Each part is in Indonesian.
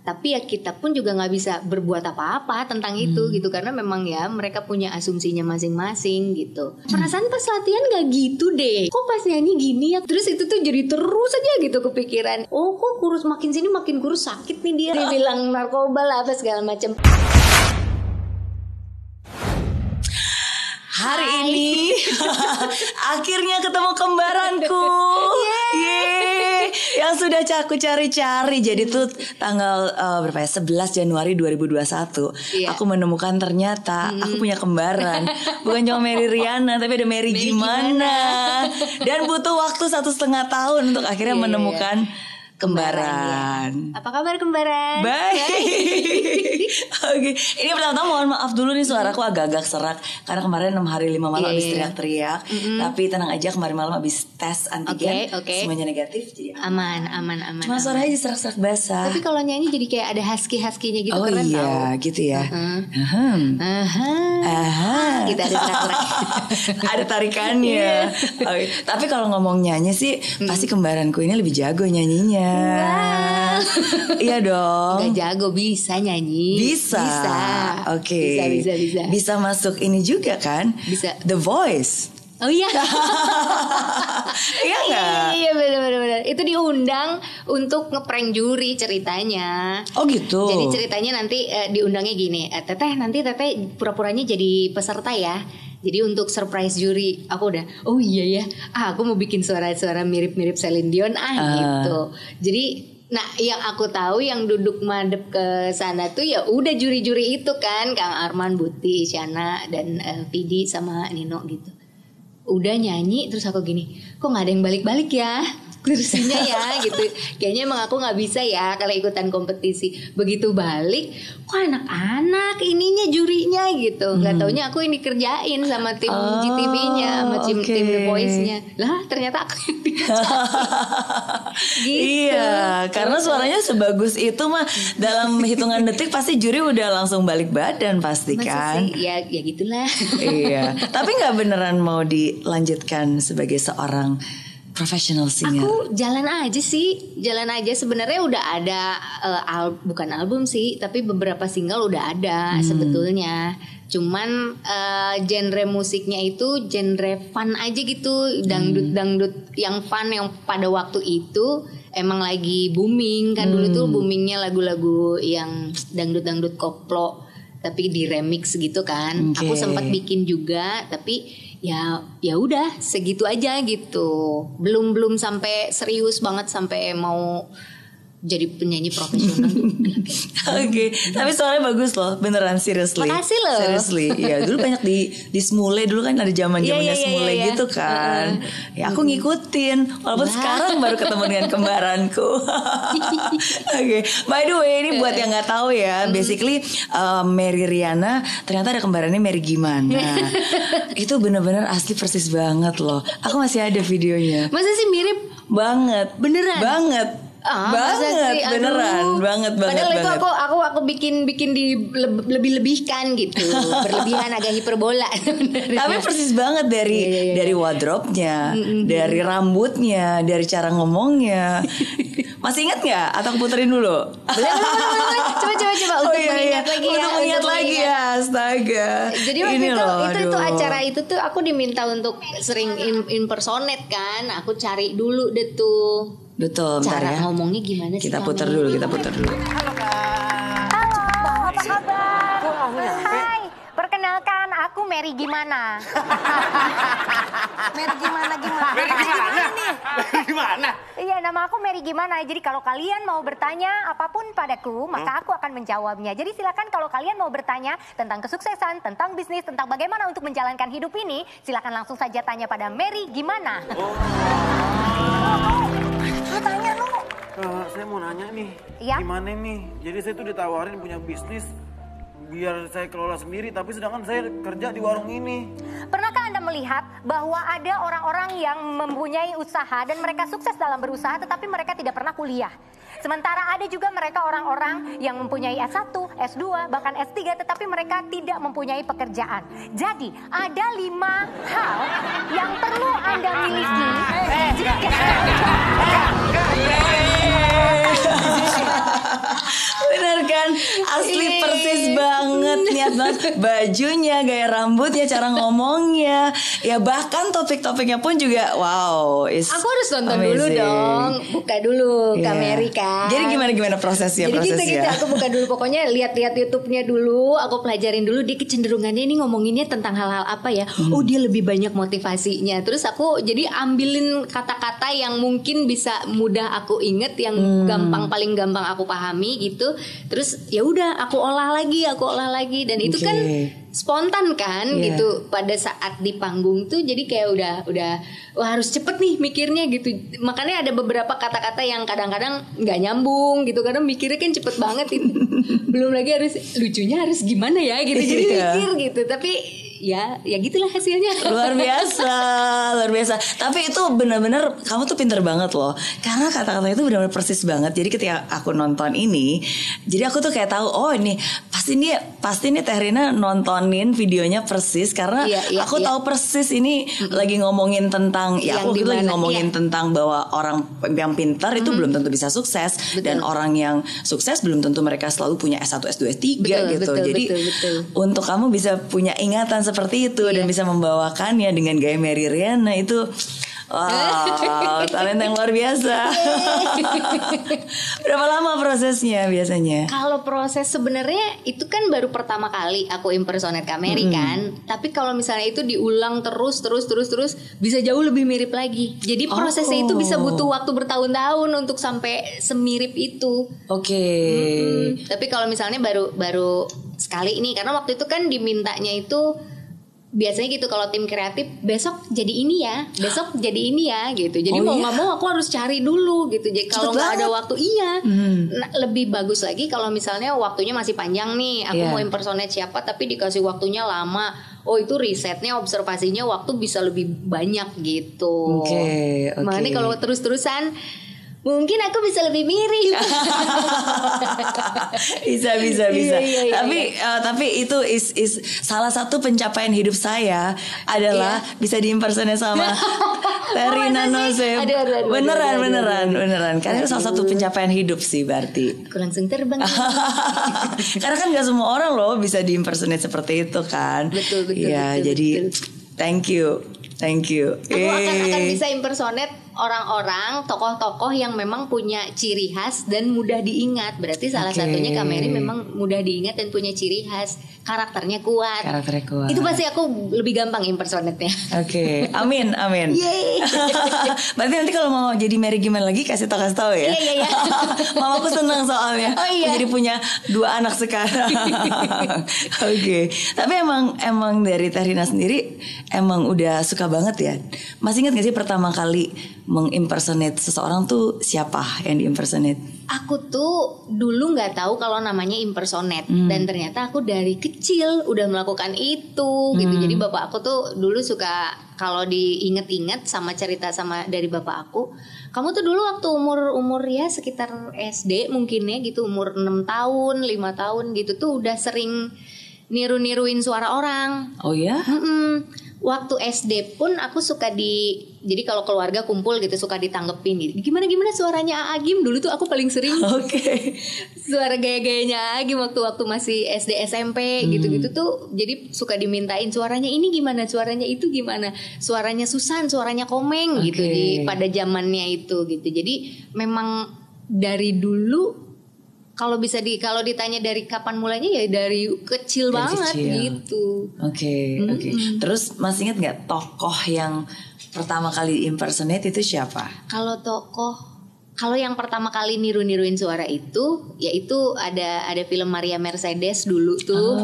Tapi ya kita pun juga nggak bisa berbuat apa-apa tentang itu gitu, karena memang ya mereka punya asumsinya masing-masing gitu. Perasaan pas latihan nggak gitu deh, kok pas nyanyi gini ya. Terus itu tuh jadi terus aja gitu kepikiran. Oh kok kurus, makin sini makin kurus, sakit nih dia. Dibilang narkoba lah apa segala macam. Hari ini akhirnya ketemu kembaranku. Yeay, yang sudah aku cari-cari. Jadi tuh tanggal berapa ya? 11 Januari 2021 aku menemukan ternyata aku punya kembaran. Bukan cuma Mary Riana, tapi ada Mary gimana. Dan butuh waktu 1,5 tahun untuk akhirnya menemukan kembaran. Apa kabar kembaran? Baik. Oke. Ini pertama-tama mohon maaf dulu nih, suaraku agak-agak serak karena kemarin 6 hari 5 malam habis teriak-teriak. Tapi tenang aja, kemarin malam habis tes antigen semuanya negatif, jadi aman. Cuma suaranya aja serak-serak basah. Tapi kalau nyanyi jadi kayak ada husky-nya gitu, keren iya, tau. gitu ya. Gitu ada serak-serak. Ada tarikannya. Tapi kalau ngomong nyanyi sih pasti kembaranku ini lebih jago nyanyinya. Wow. Iya dong. Gak jago, bisa nyanyi. Bisa. Oke. Bisa. Bisa masuk ini juga kan? Bisa. The Voice. Oh iya. Iya gak? Iya benar. Itu diundang untuk ngeprank juri ceritanya. Oh gitu. Jadi ceritanya nanti diundangnya gini, Teteh nanti Teteh pura-puranya jadi peserta ya. Jadi untuk surprise juri, aku udah, oh iya ya, aku mau bikin suara-suara mirip-mirip Celine Dion gitu. Jadi, nah yang aku tahu yang duduk madep ke sana tuh ya udah juri-juri itu kan, Kang Arman, Buti, Shana dan Vidi sama Nino gitu. Udah nyanyi terus aku gini, kok nggak ada yang balik-balik ya kursinya ya gitu. Kayaknya emang aku nggak bisa ya kalau ikutan kompetisi. Begitu balik, kok anak-anak ininya jurinya gitu. Nggak taunya aku yang dikerjain sama tim GTV-nya, sama tim The Voice-nya. Lah ternyata aku yang gitu. Iya, karena suaranya sebagus itu mah dalam hitungan detik pasti juri udah langsung balik badan pasti. Masa kan sih? Ya gitulah. Iya. Tapi nggak beneran mau dilanjutkan sebagai seorang professional singer? Aku jalan aja sebenarnya udah ada bukan album sih, tapi beberapa single udah ada sebetulnya. Cuman genre musiknya itu genre fun aja gitu, dangdut yang fun yang pada waktu itu emang lagi booming kan. Dulu tuh boomingnya lagu-lagu yang dangdut koplo tapi di remix gitu kan. Aku sempat bikin juga, tapi ya udah segitu aja gitu. Belum sampai serius banget sampai mau jadi penyanyi profesional. Oke, tapi suaranya bagus loh, beneran seriously. Makasih loh. Seriously, iya dulu banyak di Smule dulu kan ada zamannya Smule gitu kan. Ya aku ngikutin, walaupun sekarang baru ketemu dengan kembaranku. Oke, by the way ini buat yang nggak tahu ya, basically Mary Riana ternyata ada kembarannya Mary gimana. Itu bener-bener asli persis banget loh. Aku masih ada videonya. Masa sih mirip banget? Beneran? Banget. Banget, beneran, banget. Padahal itu aku bikin lebih-lebihkan gitu, berlebihan agak hiperbola. Tapi persis banget dari wardrobe-nya, dari rambutnya, dari cara ngomongnya. Masih ingat nggak? Atau aku puterin dulu? Boleh. Coba untuk mengingat lagi ya. Untuk mengingat lagi ya, astaga. Jadi waktu itu acara itu tuh aku diminta untuk sering impersonate kan. Aku cari dulu deh tuh. Betul, cara ya. ngomongnya gimana sih? Kita putar dulu. Halo Kak. Halo, apa kabar? Hai, perkenalkan aku Mary gimana? Mary gimana? Mary gimana? Iya, nama aku Mary gimana. Jadi kalau kalian mau bertanya apapun padaku, maka aku akan menjawabnya. Jadi silakan kalau kalian mau bertanya tentang kesuksesan, tentang bisnis, tentang bagaimana untuk menjalankan hidup ini, silakan langsung saja tanya pada Mary gimana. Lu tanya lu. Saya mau nanya nih, ya? Gimana nih? Jadi saya tuh ditawarin punya bisnis biar saya kelola sendiri, tapi sedangkan saya kerja di warung ini. Pernahkah Anda melihat bahwa ada orang-orang yang mempunyai usaha dan mereka sukses dalam berusaha tetapi mereka tidak pernah kuliah? Sementara ada juga mereka orang-orang yang mempunyai S1, S2, bahkan S3 tetapi mereka tidak mempunyai pekerjaan. Jadi ada 5 hal yang perlu Anda miliki jika Asli persis banget, niat banget. Bajunya, gaya rambutnya, cara ngomongnya, ya bahkan topik-topiknya pun juga wow. Aku harus nonton dulu dong, buka dulu Kameri kan. Jadi gimana prosesnya? Jadi gitu aku buka dulu, pokoknya lihat-lihat YouTube-nya dulu, aku pelajarin dulu dia kecenderungannya ini ngomonginnya tentang hal-hal apa ya. Oh dia lebih banyak motivasinya. Terus aku jadi ambilin kata-kata yang mungkin bisa mudah aku inget, yang paling gampang aku pahami gitu. Terus ya udah aku olah lagi dan itu kan spontan kan gitu pada saat di panggung tuh. Jadi kayak udah wah harus cepet nih mikirnya gitu. Makanya ada beberapa kata-kata yang kadang-kadang nggak nyambung gitu, karena mikirnya kan cepet banget itu. Belum lagi harus lucunya harus gimana ya gitu. Jadi mikir gitu. Tapi ya gitulah hasilnya. Luar biasa. Tapi itu benar-benar kamu tuh pinter banget loh, karena kata-kata itu benar-benar persis banget. Jadi ketika aku nonton ini, jadi aku tuh kayak tahu, oh ini pasti nih Teh Rina nontonin videonya persis, karena aku tahu persis ini lagi ngomongin tentang aku lagi ngomongin tentang bahwa orang yang pintar itu belum tentu bisa sukses. Betul. Dan orang yang sukses belum tentu mereka selalu punya S1, S2, S3 gitu. Jadi untuk kamu bisa punya ingatan seperti itu dan bisa membawakannya dengan gaya Mary Riana itu wow, talenta yang luar biasa. Berapa lama prosesnya biasanya? Kalau proses sebenarnya itu kan baru pertama kali aku impersonate Kameri kan. Tapi kalau misalnya itu diulang terus bisa jauh lebih mirip lagi. Jadi prosesnya itu bisa butuh waktu bertahun-tahun untuk sampai semirip itu. Oke. Tapi kalau misalnya baru sekali ini, karena waktu itu kan dimintanya itu biasanya gitu, kalau tim kreatif besok jadi ini ya gitu. Jadi mau nggak mau aku harus cari dulu gitu. Jadi kalau nggak ada waktu nah, lebih bagus lagi kalau misalnya waktunya masih panjang nih. Aku mau impersonate siapa tapi dikasih waktunya lama. Oh itu risetnya, observasinya waktu bisa lebih banyak gitu. Oke. Makanya kalau terus-terusan mungkin aku bisa lebih mirip. bisa. Tapi itu is salah satu pencapaian hidup saya adalah bisa diimpersonate sama Teh Rina Nose. Beneran. Karena itu salah satu pencapaian hidup sih berarti. Aku langsung terbang. Karena kan gak semua orang loh bisa diimpersonate seperti itu kan. Betul. Ya, jadi thank you. Aku akan bisa impersonate orang-orang, tokoh-tokoh yang memang punya ciri khas dan mudah diingat. Berarti salah satunya Kameri memang mudah diingat dan punya ciri khas. Karakternya kuat. Itu pasti aku lebih gampang impersonate-nya. Oke. Amin. Yeay. Berarti nanti kalau mau jadi Mary gimana lagi kasih tahu ya. Iya. Mamaku senang soalnya. Oh iya. Jadi punya 2 anak sekarang. Oke. Tapi emang dari Teh Rina sendiri emang udah suka banget ya. Masih ingat gak sih pertama kali mengimpersonate seseorang tuh siapa yang diimpersonate? Aku tuh dulu nggak tahu kalau namanya impersonate dan ternyata aku dari kecil udah melakukan itu gitu. Jadi bapak aku tuh dulu suka kalau diinget-inget sama cerita dari bapak aku, kamu tuh dulu waktu umur ya sekitar SD mungkin ya gitu, umur 6 tahun 5 tahun gitu tuh udah sering niru-niruin suara orang. Oh ya? Waktu SD pun aku suka jadi kalau keluarga kumpul gitu suka ditanggepin gitu. Gimana suaranya Agim dulu tuh aku paling sering. Oke. Suara gaya-gayanya Agim waktu masih SD SMP gitu-gitu tuh jadi suka dimintain suaranya ini gimana, suaranya itu gimana, suaranya Susan, suaranya Komeng gitu pada zamannya itu gitu. Jadi memang dari dulu kalau ditanya dari kapan mulainya ya dari kecil banget gitu. Oke. Terus masih ingat nggak tokoh yang pertama kali impersonate itu siapa? Kalau yang pertama kali niruin suara itu, yaitu ada film Maria Mercedes dulu tuh.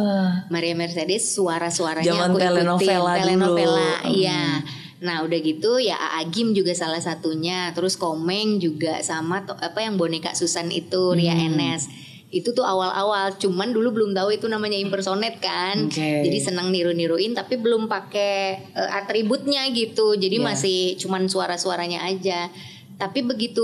Maria Mercedes suaranya zaman aku ikutin telenovela. Iya. Nah udah gitu ya Agim juga salah satunya. Terus Komeng juga sama yang boneka Susan itu Ria Enes. Itu tuh awal-awal, cuman dulu belum tahu itu namanya impersonate kan. Jadi senang niru-niruin tapi belum pakai atributnya gitu. Jadi masih cuman suara-suaranya aja. Tapi begitu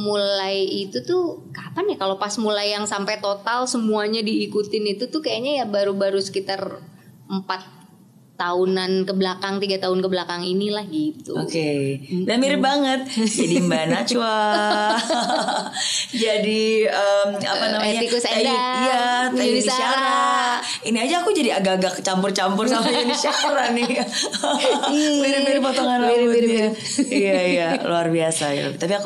mulai itu tuh kapan ya, kalau pas mulai yang sampai total semuanya diikutin itu tuh kayaknya ya baru-baru sekitar 4 tahunan ke belakang, 3 tahun ke belakang inilah gitu. Oke. Dan mirip banget. Jadi Mbak Najwa. Jadi apa namanya? Tikus Endang. Iya, Yuni Yuni Syara. Ini aja aku jadi agak-agak campur-campur sama Yuni Syara nih. Mirip-mirip potongan rambutnya. Iya, luar biasa ya. Tapi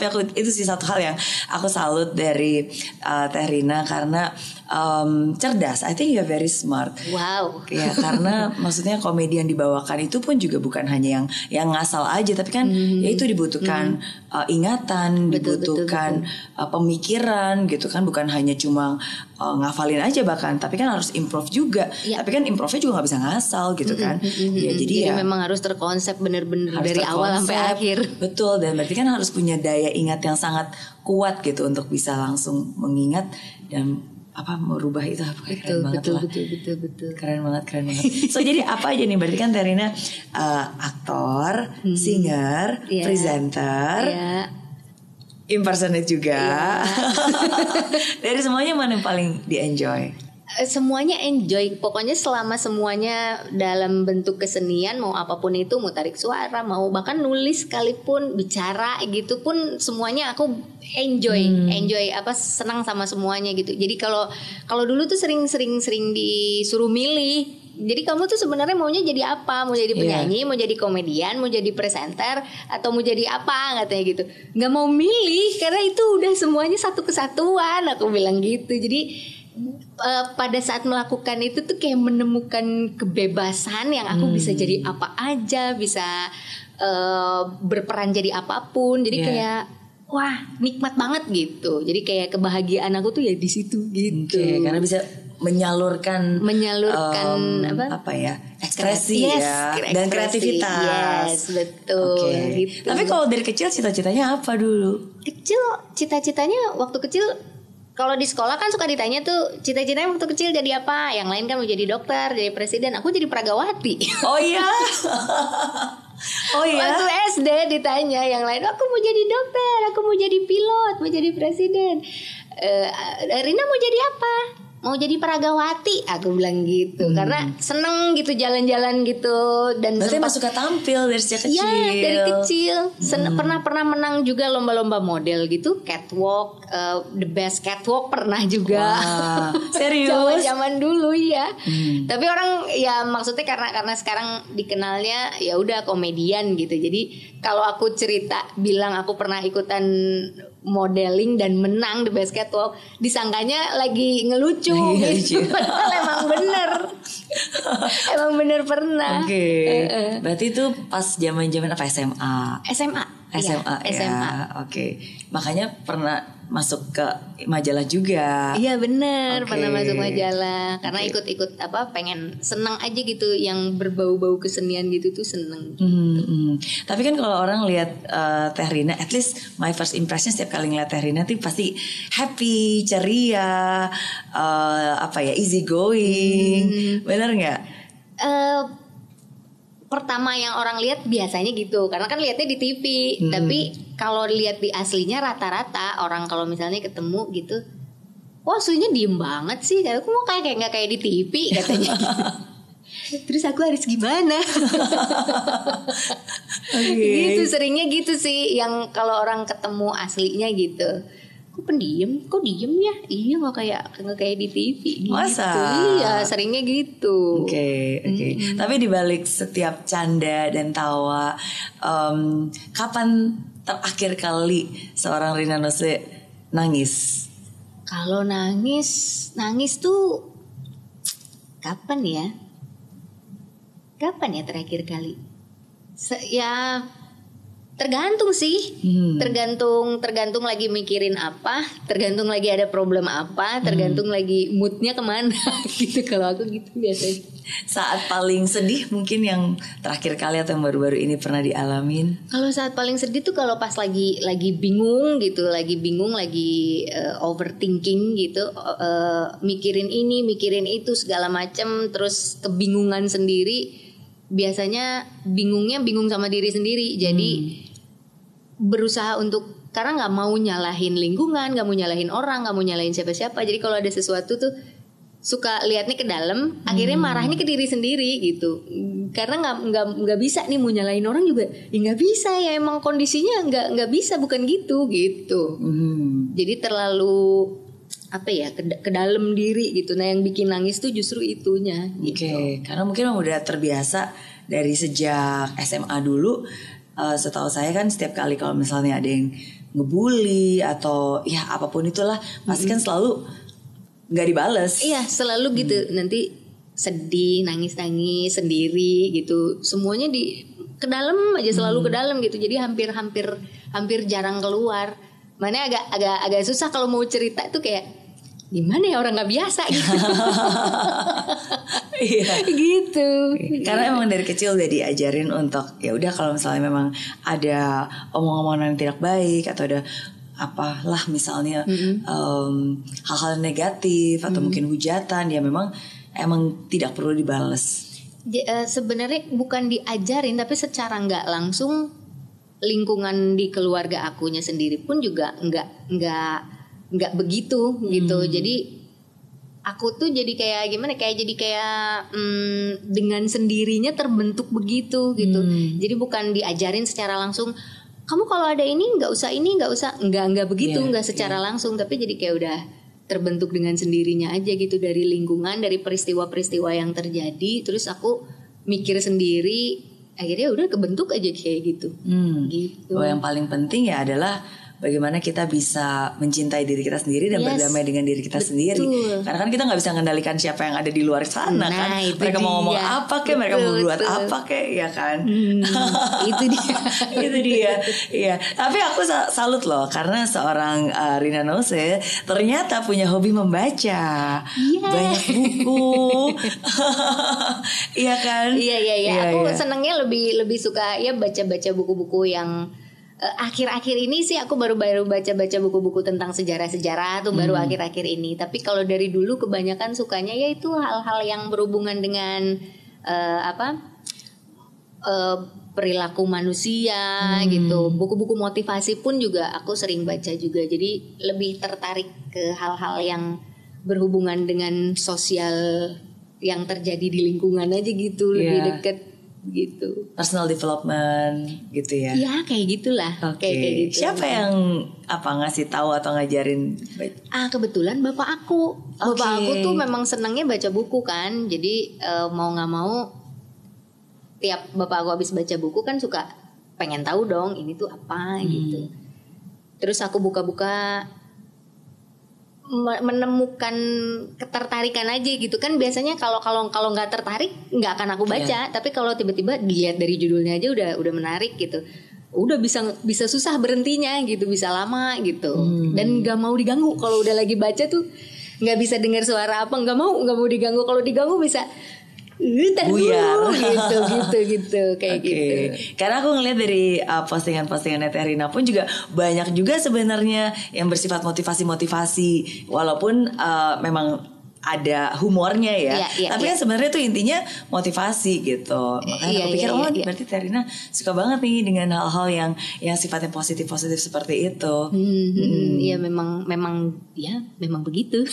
aku itu sih satu hal yang aku salut dari Teh Rina karena cerdas. I think you're very smart. Wow. Ya, karena maksudnya komedi yang dibawakan itu pun juga bukan hanya yang ngasal aja, tapi kan ya itu dibutuhkan ingatan, dibutuhkan pemikiran gitu kan, bukan hanya cuma ngafalin aja bahkan, tapi kan harus improve juga. Tapi kan improve-nya juga nggak bisa ngasal gitu kan. Ya jadi ya memang harus terkonsep bener-bener dari awal sampai akhir. Betul, dan berarti kan harus punya daya ingat yang sangat kuat gitu untuk bisa langsung mengingat dan merubah itu. Keren banget lah. Betul. Keren banget. So jadi apa aja nih? Berarti kan Terina aktor, singer, presenter, impersonate juga. Dari semuanya mana yang paling di-enjoy? Semuanya enjoy, pokoknya selama semuanya dalam bentuk kesenian, mau apapun itu, mau tarik suara, mau bahkan nulis sekalipun, bicara gitu pun semuanya aku enjoy, senang sama semuanya gitu. Jadi kalau dulu tuh sering disuruh milih. Jadi kamu tuh sebenarnya maunya jadi apa? Mau jadi penyanyi, mau jadi komedian, mau jadi presenter, atau mau jadi apa katanya gitu. Nggak mau milih karena itu udah semuanya satu kesatuan, aku bilang gitu. Jadi pada saat melakukan itu tuh kayak menemukan kebebasan yang aku bisa jadi apa aja, bisa berperan jadi apapun. Jadi kayak wah nikmat banget gitu. Jadi kayak kebahagiaan aku tuh ya di situ gitu. Karena bisa menyalurkan ekspresi dan kreativitas. Yes, betul. Gitu. Tapi kalau dari kecil cita-citanya apa dulu? Kecil cita-citanya waktu kecil, kalau di sekolah kan suka ditanya tuh cita-citanya waktu kecil jadi apa? Yang lain kan mau jadi dokter, jadi presiden. Aku jadi peragawati. Oh iya. Waktu SD ditanya yang lain, aku mau jadi dokter, aku mau jadi pilot, mau jadi presiden. Rina mau jadi apa? Mau jadi peragawati, aku bilang gitu. Karena seneng gitu jalan-jalan gitu, dan berarti emang suka tampil dari sejak kecil. Iya, dari kecil. Pernah menang juga lomba-lomba model gitu, catwalk, the best catwalk pernah juga. Wow, serius? Zaman dulu ya. Tapi orang ya maksudnya karena sekarang dikenalnya ya udah komedian gitu. Jadi kalau aku cerita bilang aku pernah ikutan modeling dan menang the best catwalk, disangkanya lagi ngelucu gitu. Padahal emang bener pernah. Berarti itu pas zaman-zaman apa, SMA? SMA. Oke. Makanya pernah masuk ke majalah juga. Iya bener, pernah masuk majalah. Karena ikut pengen senang aja gitu, yang berbau-bau kesenian gitu tuh seneng. Tapi kan kalau orang lihat Teh Rina, at least my first impression setiap kali ngeliat Teh Rina tuh pasti happy, ceria, easy going. Bener nggak? Pertama yang orang lihat biasanya gitu, karena kan lihatnya di TV. Tapi kalau lihat di aslinya rata-rata orang kalau misalnya ketemu gitu, wah aslinya diem banget sih. Aku mau kayak nggak kayak di TV katanya. Terus aku harus gimana? Gitu seringnya gitu sih. Yang kalau orang ketemu aslinya gitu, kok pendiam, kok diem ya? Iya nggak kayak di TV. Gitu. Masa? Iya seringnya gitu. Oke. Tapi dibalik setiap canda dan tawa, kapan terakhir kali seorang Rina Nose nangis? Kalau nangis tuh kapan ya? Kapan ya terakhir kali? Ya tergantung sih. Tergantung lagi mikirin apa, tergantung lagi ada problem apa, tergantung lagi moodnya kemana gitu. Kalau aku gitu biasanya. Saat paling sedih mungkin yang terakhir kali atau yang baru-baru ini pernah dialamin? Kalau saat paling sedih tuh kalau pas lagi bingung gitu, lagi overthinking gitu, mikirin ini, mikirin itu segala macam, terus kebingungan sendiri. Biasanya bingung sama diri sendiri. Jadi berusaha untuk, karena nggak mau nyalahin lingkungan, nggak mau nyalahin orang, nggak mau nyalahin siapa-siapa. Jadi kalau ada sesuatu tuh suka lihatnya ke dalam, akhirnya marahnya ke diri sendiri gitu. Karena nggak bisa nih mau nyalain orang juga, ya nggak bisa ya, emang kondisinya nggak bisa, bukan gitu. Jadi terlalu apa ya, ke dalam diri gitu. Nah yang bikin nangis tuh justru itunya. Oke, karena mungkin memang udah terbiasa dari sejak SMA dulu. Setahu saya kan setiap kali kalau misalnya ada yang ngebully atau ya apapun itulah, pasti kan selalu nggak dibales. Iya selalu gitu. Nanti sedih, nangis sendiri gitu. Semuanya ke dalam aja, selalu ke dalam gitu. Jadi hampir jarang keluar. Mana agak susah kalau mau cerita tuh, kayak gimana ya, orang nggak biasa gitu. Iya. Gitu. Karena emang dari kecil udah diajarin untuk ya udah kalau misalnya memang ada omong-omongan yang tidak baik atau ada apalah misalnya hal-hal negatif atau mungkin hujatan, ya memang emang tidak perlu dibales. Sebenarnya bukan diajarin, tapi secara nggak langsung lingkungan di keluarga akunya sendiri pun juga nggak begitu gitu. Jadi aku tuh jadi kayak gimana, dengan sendirinya terbentuk begitu gitu. Jadi bukan diajarin secara langsung, kamu kalau ada ini nggak usah nggak begitu, nggak secara langsung, tapi jadi kayak udah terbentuk dengan sendirinya aja gitu, dari lingkungan, dari peristiwa-peristiwa yang terjadi. Terus aku mikir sendiri, akhirnya udah kebentuk aja kayak gitu. Gitu. Yang paling penting ya adalah bagaimana kita bisa mencintai diri kita sendiri dan berdamai dengan diri kita sendiri. Karena kan kita nggak bisa mengendalikan siapa yang ada di luar sana kan. Mereka mau ngomong apa kek, mereka mau buat apa kek, ya kan. Itu dia. Itu dia. Iya. Tapi aku salut loh, karena seorang Rina Nose ternyata punya hobi membaca. Banyak buku. Iya kan? Iya. Aku senangnya lebih suka ya baca buku-buku yang akhir-akhir ini sih aku baru baca buku-buku tentang sejarah-sejarah tuh baru akhir-akhir ini. Tapi kalau dari dulu kebanyakan sukanya ya itu hal-hal yang berhubungan dengan perilaku manusia gitu. Buku-buku motivasi pun juga aku sering baca juga. Jadi lebih tertarik ke hal-hal yang berhubungan dengan sosial yang terjadi di lingkungan aja gitu, lebih deket gitu. Personal development gitu ya. Ya kayak gitulah. Kayak gitu. Siapa yang ngasih tahu atau ngajarin? Kebetulan bapak aku. Bapak aku tuh memang senangnya baca buku kan. Jadi mau nggak mau tiap bapak aku habis baca buku kan suka pengen tahu dong ini tuh apa gitu. Terus aku buka-buka, menemukan ketertarikan aja gitu kan. Biasanya kalau nggak tertarik nggak akan aku baca, tapi kalau tiba-tiba dilihat dari judulnya aja udah menarik gitu, udah bisa susah berhentinya gitu, bisa lama gitu. Dan nggak mau diganggu kalau udah lagi baca tuh, nggak bisa dengar suara apa, nggak mau diganggu. Kalau diganggu bisa buyar gitu kayak gitu. Karena aku ngeliat dari postingan-postingan Rina pun juga banyak juga sebenarnya yang bersifat motivasi walaupun memang ada humornya ya. Tapi kan sebenarnya tuh intinya motivasi gitu. Makanya aku pikir berarti Rina suka banget nih dengan hal-hal yang sifatnya positif seperti itu. Iya memang begitu.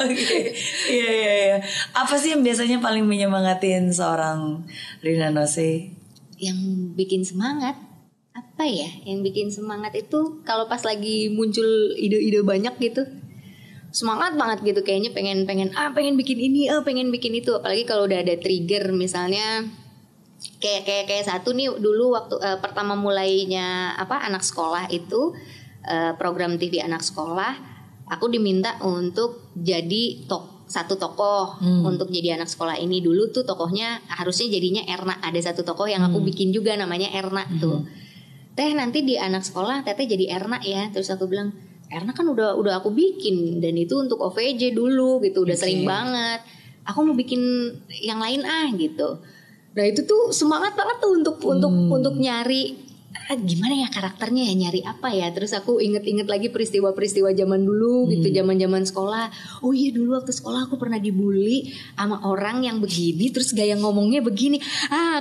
Oke. Iya. Apa sih yang biasanya paling menyemangatin seorang Rina Nose? Yang bikin semangat apa ya? Yang bikin semangat itu kalau pas lagi muncul ide-ide banyak gitu, semangat banget gitu, kayaknya pengen bikin ini, pengen bikin itu. Apalagi kalau udah ada trigger, misalnya kayak satu nih dulu waktu pertama mulainya anak sekolah itu, program TV anak sekolah, aku diminta untuk jadi satu tokoh untuk jadi anak sekolah ini. Dulu tuh tokohnya harusnya jadinya Erna. Ada satu tokoh yang aku bikin juga namanya Erna tuh. Teh nanti di anak sekolah Teteh jadi Erna ya. Terus aku bilang, Erna kan udah aku bikin dan itu untuk OVJ dulu gitu, udah sering banget. Aku mau bikin yang lain gitu. Nah itu tuh semangat banget tuh untuk nyari gimana ya karakternya ya, nyari apa ya. Terus aku inget lagi peristiwa-peristiwa zaman dulu gitu, zaman sekolah. Oh iya dulu waktu sekolah aku pernah dibully sama orang yang begini, terus gaya ngomongnya begini.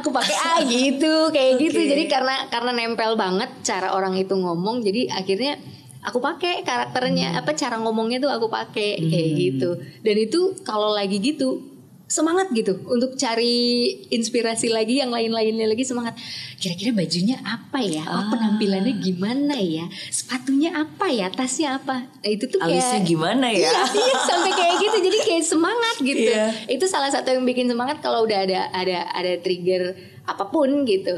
Aku pakai gitu kayak gitu. Jadi karena nempel banget cara orang itu ngomong, jadi akhirnya aku pakai karakternya, cara ngomongnya tuh aku pakai kayak gitu. Dan itu kalau lagi gitu semangat gitu untuk cari inspirasi lagi, yang lain-lainnya lagi semangat. Kira-kira bajunya apa ya? Penampilannya gimana ya? Sepatunya apa ya? Tasnya apa? Nah, itu tuh kayak alisnya gimana ya? Iya, sampai kayak gitu. Jadi kayak semangat gitu. Iya. Itu salah satu yang bikin semangat kalau udah ada trigger apapun gitu.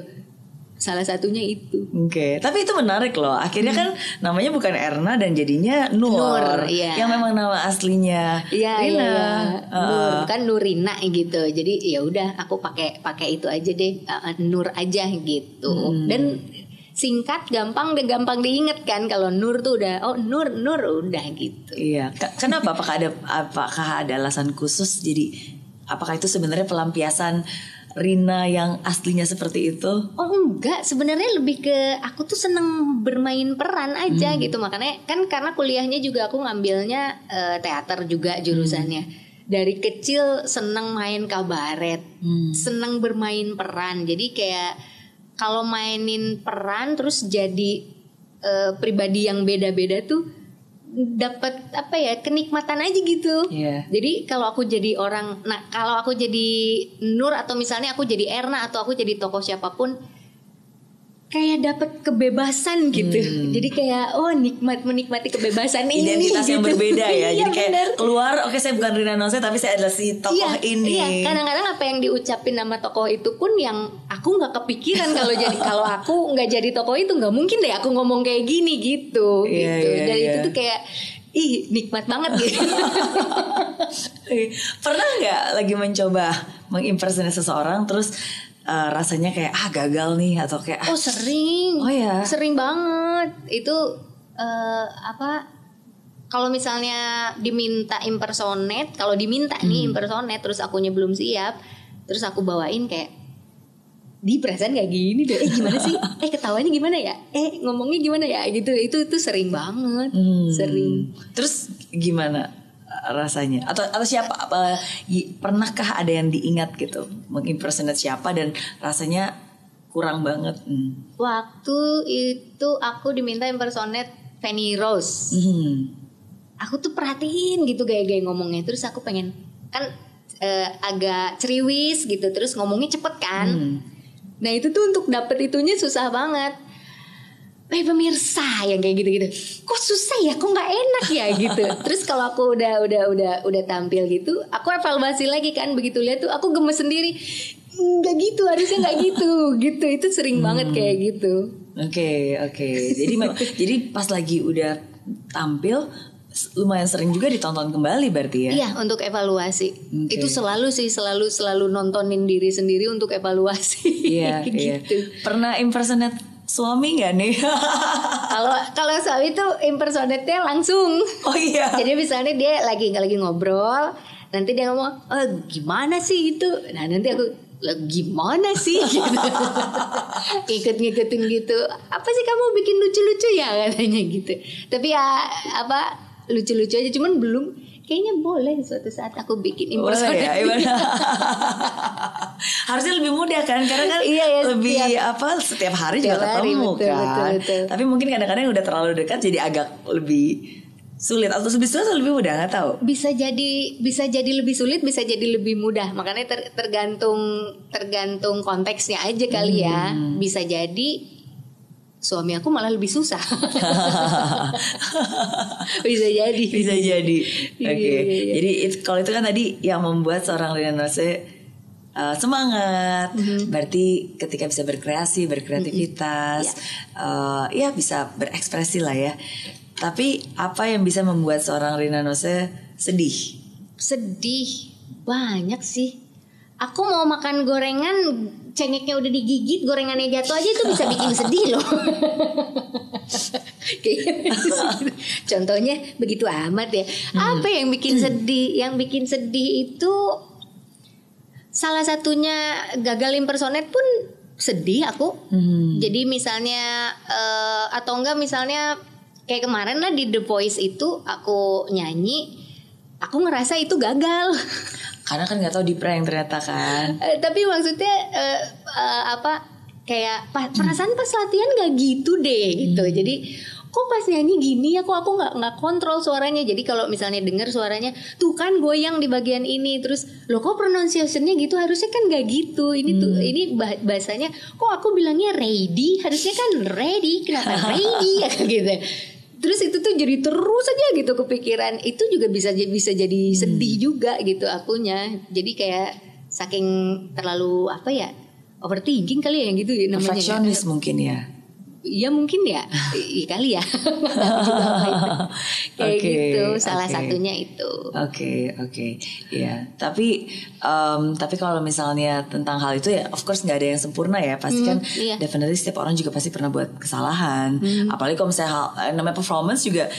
Salah satunya itu. Oke, tapi itu menarik loh. Akhirnya kan namanya bukan Erna dan jadinya Nur, iya. yang memang nama aslinya Iya, Rina. iya. Nur kan Nurina gitu. Jadi ya udah aku pakai itu aja deh, Nur aja gitu. Dan singkat, gampang diinget kan. Kalau Nur tuh udah Nur udah gitu. Iya. Kenapa? Apakah ada alasan khusus? Jadi apakah itu sebenarnya pelampiasan Rina yang aslinya seperti itu? Oh enggak, sebenarnya lebih ke aku tuh seneng bermain peran aja gitu. Makanya kan karena kuliahnya juga aku ngambilnya teater juga jurusannya. Dari kecil seneng main kabaret, seneng bermain peran. Jadi kayak kalau mainin peran terus jadi pribadi yang beda-beda tuh dapat kenikmatan aja gitu. Yeah. Jadi kalau aku jadi kalau aku jadi Nur atau misalnya aku jadi Erna atau aku jadi tokoh siapapun, kayak dapat kebebasan gitu. Jadi kayak menikmati kebebasan ini. Identitas yang gitu. Berbeda ya. Iya, Jadi kayak bener. keluar, oke saya bukan Rina Nose tapi saya adalah si tokoh ini. Iya, kadang-kadang apa yang diucapin nama tokoh itu pun yang aku nggak kepikiran kalau aku nggak jadi tokoh itu nggak mungkin deh aku ngomong kayak gini gitu. Iya, gitu. iya, Dan iya. itu tuh kayak nikmat banget gitu. Pernah nggak lagi mencoba mengimpersonate seseorang terus rasanya kayak gagal nih atau kayak Sering. Oh ya. Sering banget. Itu kalau misalnya diminta impersonate, kalau diminta nih impersonate terus akunya belum siap, terus aku bawain kayak di perasaan kayak gini deh. Gimana sih? Ketawanya gimana ya? Ngomongnya gimana ya? Gitu. Itu sering banget. Sering. Terus gimana rasanya? Atau siapa? Pernahkah ada yang diingat gitu mengimpersonate siapa dan rasanya kurang banget? Waktu itu aku diminta impersonate Fanny Rose. Aku tuh perhatiin gitu gaya-gaya ngomongnya. Terus aku pengen kan agak ceriwis gitu. Terus ngomongnya cepet kan. Nah itu tuh untuk dapet itunya susah banget. Pemirsa yang kayak gitu-gitu. Kok susah ya? Kok nggak enak ya gitu. Terus kalau aku udah tampil gitu, aku evaluasi lagi kan. Begitu lihat tuh aku gemes sendiri. Nggak gitu, harusnya nggak gitu. Gitu itu sering banget kayak gitu. Oke. Jadi pas lagi udah tampil lumayan sering juga ditonton kembali berarti ya? Iya, untuk evaluasi. Okay. Itu selalu nontonin diri sendiri untuk evaluasi. Iya, gitu. Iya. Pernah impersonate suami nggak nih? Kalau suami tuh impersonate-nya langsung. Oh iya. Jadi misalnya dia lagi ngobrol, nanti dia ngomong, gimana sih itu? Nah nanti aku gimana sih? Gitu. Ngikutin gitu. Apa sih kamu bikin lucu-lucu ya katanya gitu. Tapi ya lucu-lucu aja, cuman belum. Kayaknya boleh suatu saat aku bikin impersonate. Boleh ya, harusnya lebih mudah kan, karena kan lebih setiap hari juga ketemu kan. Betul. Tapi mungkin kadang-kadang udah terlalu dekat jadi agak lebih sulit atau lebih sulit atau lebih mudah, nggak tahu. Bisa jadi lebih sulit, bisa jadi lebih mudah. Makanya tergantung konteksnya aja kali ya. Bisa jadi suami aku malah lebih susah. Bisa jadi. Oke. Jadi kalau itu kan tadi yang membuat seorang Rina Nose semangat. Berarti ketika bisa berkreativitas, ya bisa berekspresi lah ya. Tapi apa yang bisa membuat seorang Rina Nose sedih? Sedih banyak sih. Aku mau makan gorengan, cengeknya udah digigit, gorengannya jatuh aja itu bisa bikin sedih loh. Contohnya begitu amat ya. Apa yang bikin sedih? Yang bikin sedih itu salah satunya gagal impersonate pun sedih aku. Jadi misalnya atau enggak misalnya kayak kemarin lah di The Voice itu aku nyanyi, aku ngerasa itu gagal. Karena kan nggak tahu di prank ternyata kan. Tapi maksudnya kayak perasaan pas latihan nggak gitu deh gitu. Jadi kok pas nyanyi gini ya, kok aku nggak kontrol suaranya. Jadi kalau misalnya dengar suaranya tuh kan goyang di bagian ini, terus loh kok pronunciationnya gitu, harusnya kan nggak gitu. Ini tuh ini bahasanya kok aku bilangnya ready, harusnya kan ready, kenapa ready ya gitu. Terus itu tuh jadi terus aja gitu kepikiran. Itu juga bisa jadi sedih juga gitu akunya. Jadi kayak saking terlalu apa ya, overthinking kali ya yang gitu ya namanya. Perfeksionis mungkin ya. Iya mungkin ya, iya kali ya. Kayak gitu, salah satunya itu. Oke, ya. Tapi kalau misalnya tentang hal itu ya, of course nggak ada yang sempurna ya. Pasti kan, definitely setiap orang juga pasti pernah buat kesalahan. Apalagi kalau misalnya namanya performance juga.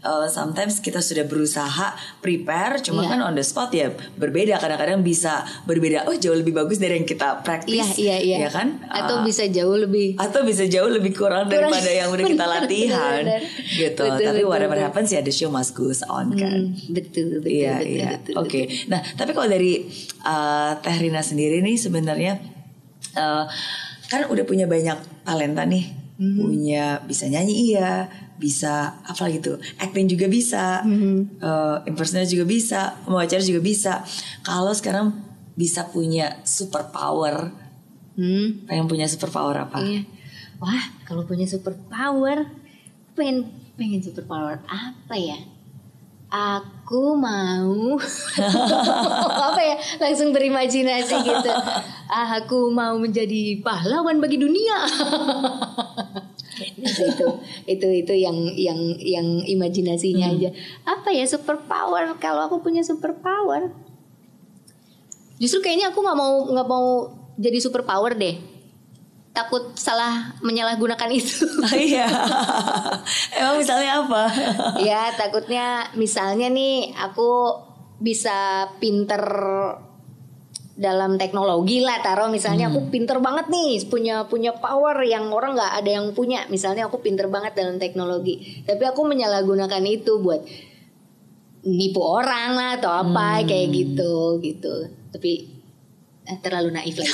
Sometimes kita sudah berusaha prepare, cuma kan on the spot ya berbeda. Kadang-kadang bisa berbeda. Oh jauh lebih bagus dari yang kita practice, ya kan? Atau bisa jauh lebih kurang daripada yang udah kita latihan, gitu. Tapi whatever happens ya, the show must goes on kan. Betul. Oke. Nah, tapi kalau dari Teh Rina sendiri nih sebenarnya kan udah punya banyak talenta nih, punya bisa nyanyi bisa apa gitu, acting juga bisa, impersonate juga bisa, wawancara juga bisa. Kalau sekarang bisa punya super power, pengen punya super power apa? Wah, kalau punya super power, pengen super power apa ya? Aku mau apa ya? Langsung berimajinasi gitu. Aku mau menjadi pahlawan bagi dunia. itu yang imajinasinya aja. Apa ya super power? Kalau aku punya super power, justru kayaknya aku nggak mau jadi super power deh. Takut salah menyalahgunakan itu. Iya. Emang misalnya apa? Ya takutnya misalnya nih aku bisa pinter dalam teknologi lah, taruh misalnya aku pinter banget nih, punya power yang orang nggak ada yang punya. Misalnya aku pinter banget dalam teknologi, tapi aku menyalahgunakan itu buat nipu orang lah atau apa kayak gitu. Tapi terlalu naif lagi.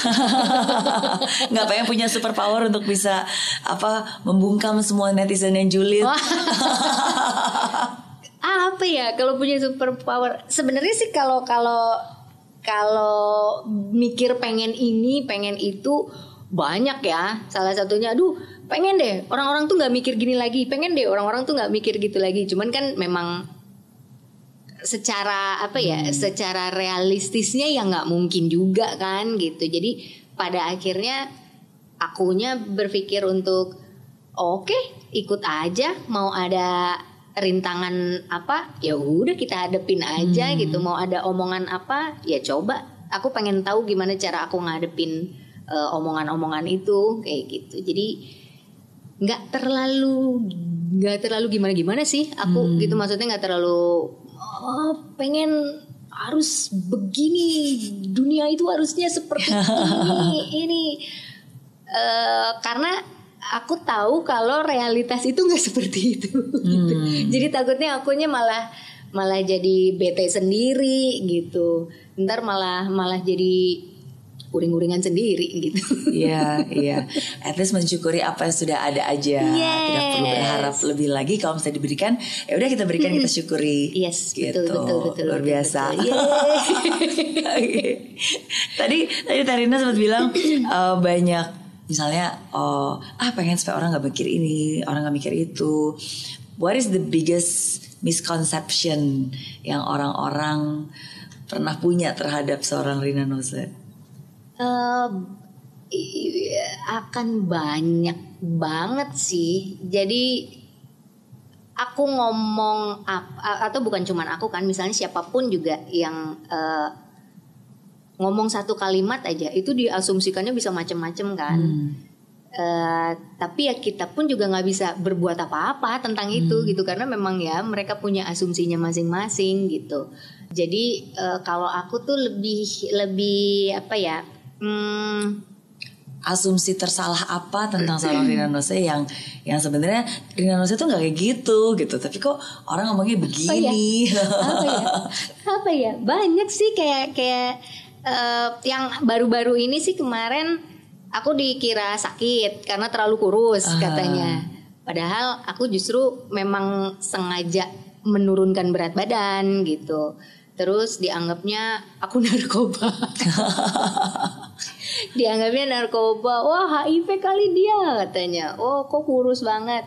Nggak pengen punya super power untuk bisa membungkam semua netizen yang julid. Apa ya kalau punya super power? Sebenarnya sih kalau mikir pengen ini pengen itu banyak ya. Salah satunya pengen deh orang-orang tuh nggak mikir gini lagi, pengen deh orang-orang tuh nggak mikir gitu lagi. Cuman kan memang secara secara realistisnya ya nggak mungkin juga kan gitu. Jadi pada akhirnya akunya berpikir untuk oke, ikut aja, mau ada rintangan apa ya udah kita hadepin aja gitu. Mau ada omongan apa ya coba, aku pengen tahu gimana cara aku ngadepin omongan-omongan itu kayak gitu. Jadi nggak terlalu gimana sih aku gitu, maksudnya nggak terlalu pengen harus begini, dunia itu harusnya seperti ini karena aku tahu kalau realitas itu nggak seperti itu. Gitu. Jadi takutnya akunya malah jadi bete sendiri gitu. Ntar malah jadi uring-uringan sendiri gitu. Iya. At least mensyukuri apa yang sudah ada aja. Tidak perlu berharap lebih lagi. Kalau misalnya diberikan, ya udah kita berikan, kita syukuri. Yes, gitu. betul. Luar biasa. Tadi Tarina sempat bilang banyak misalnya pengen supaya orang nggak mikir ini, orang nggak mikir itu. What is the biggest misconception yang orang-orang pernah punya terhadap seorang Rina Nose? Akan banyak banget sih. Jadi aku ngomong atau bukan cuman aku kan, misalnya siapapun juga yang ngomong satu kalimat aja itu diasumsikannya bisa macem-macem kan. Tapi ya kita pun juga nggak bisa berbuat apa-apa tentang itu gitu, karena memang ya mereka punya asumsinya masing-masing gitu. Jadi kalau aku tuh lebih apa ya? Asumsi tersalah apa tentang seorang Rina Nose yang sebenarnya Rina Nose tuh nggak kayak gitu, tapi kok orang ngomongnya begini. Apa ya? Banyak sih kayak yang baru-baru ini sih, kemarin aku dikira sakit karena terlalu kurus katanya. Padahal aku justru memang sengaja menurunkan berat badan gitu. Terus dianggapnya aku narkoba. Dianggapnya narkoba. Wah, HIV kali dia katanya. Oh, kok kurus banget.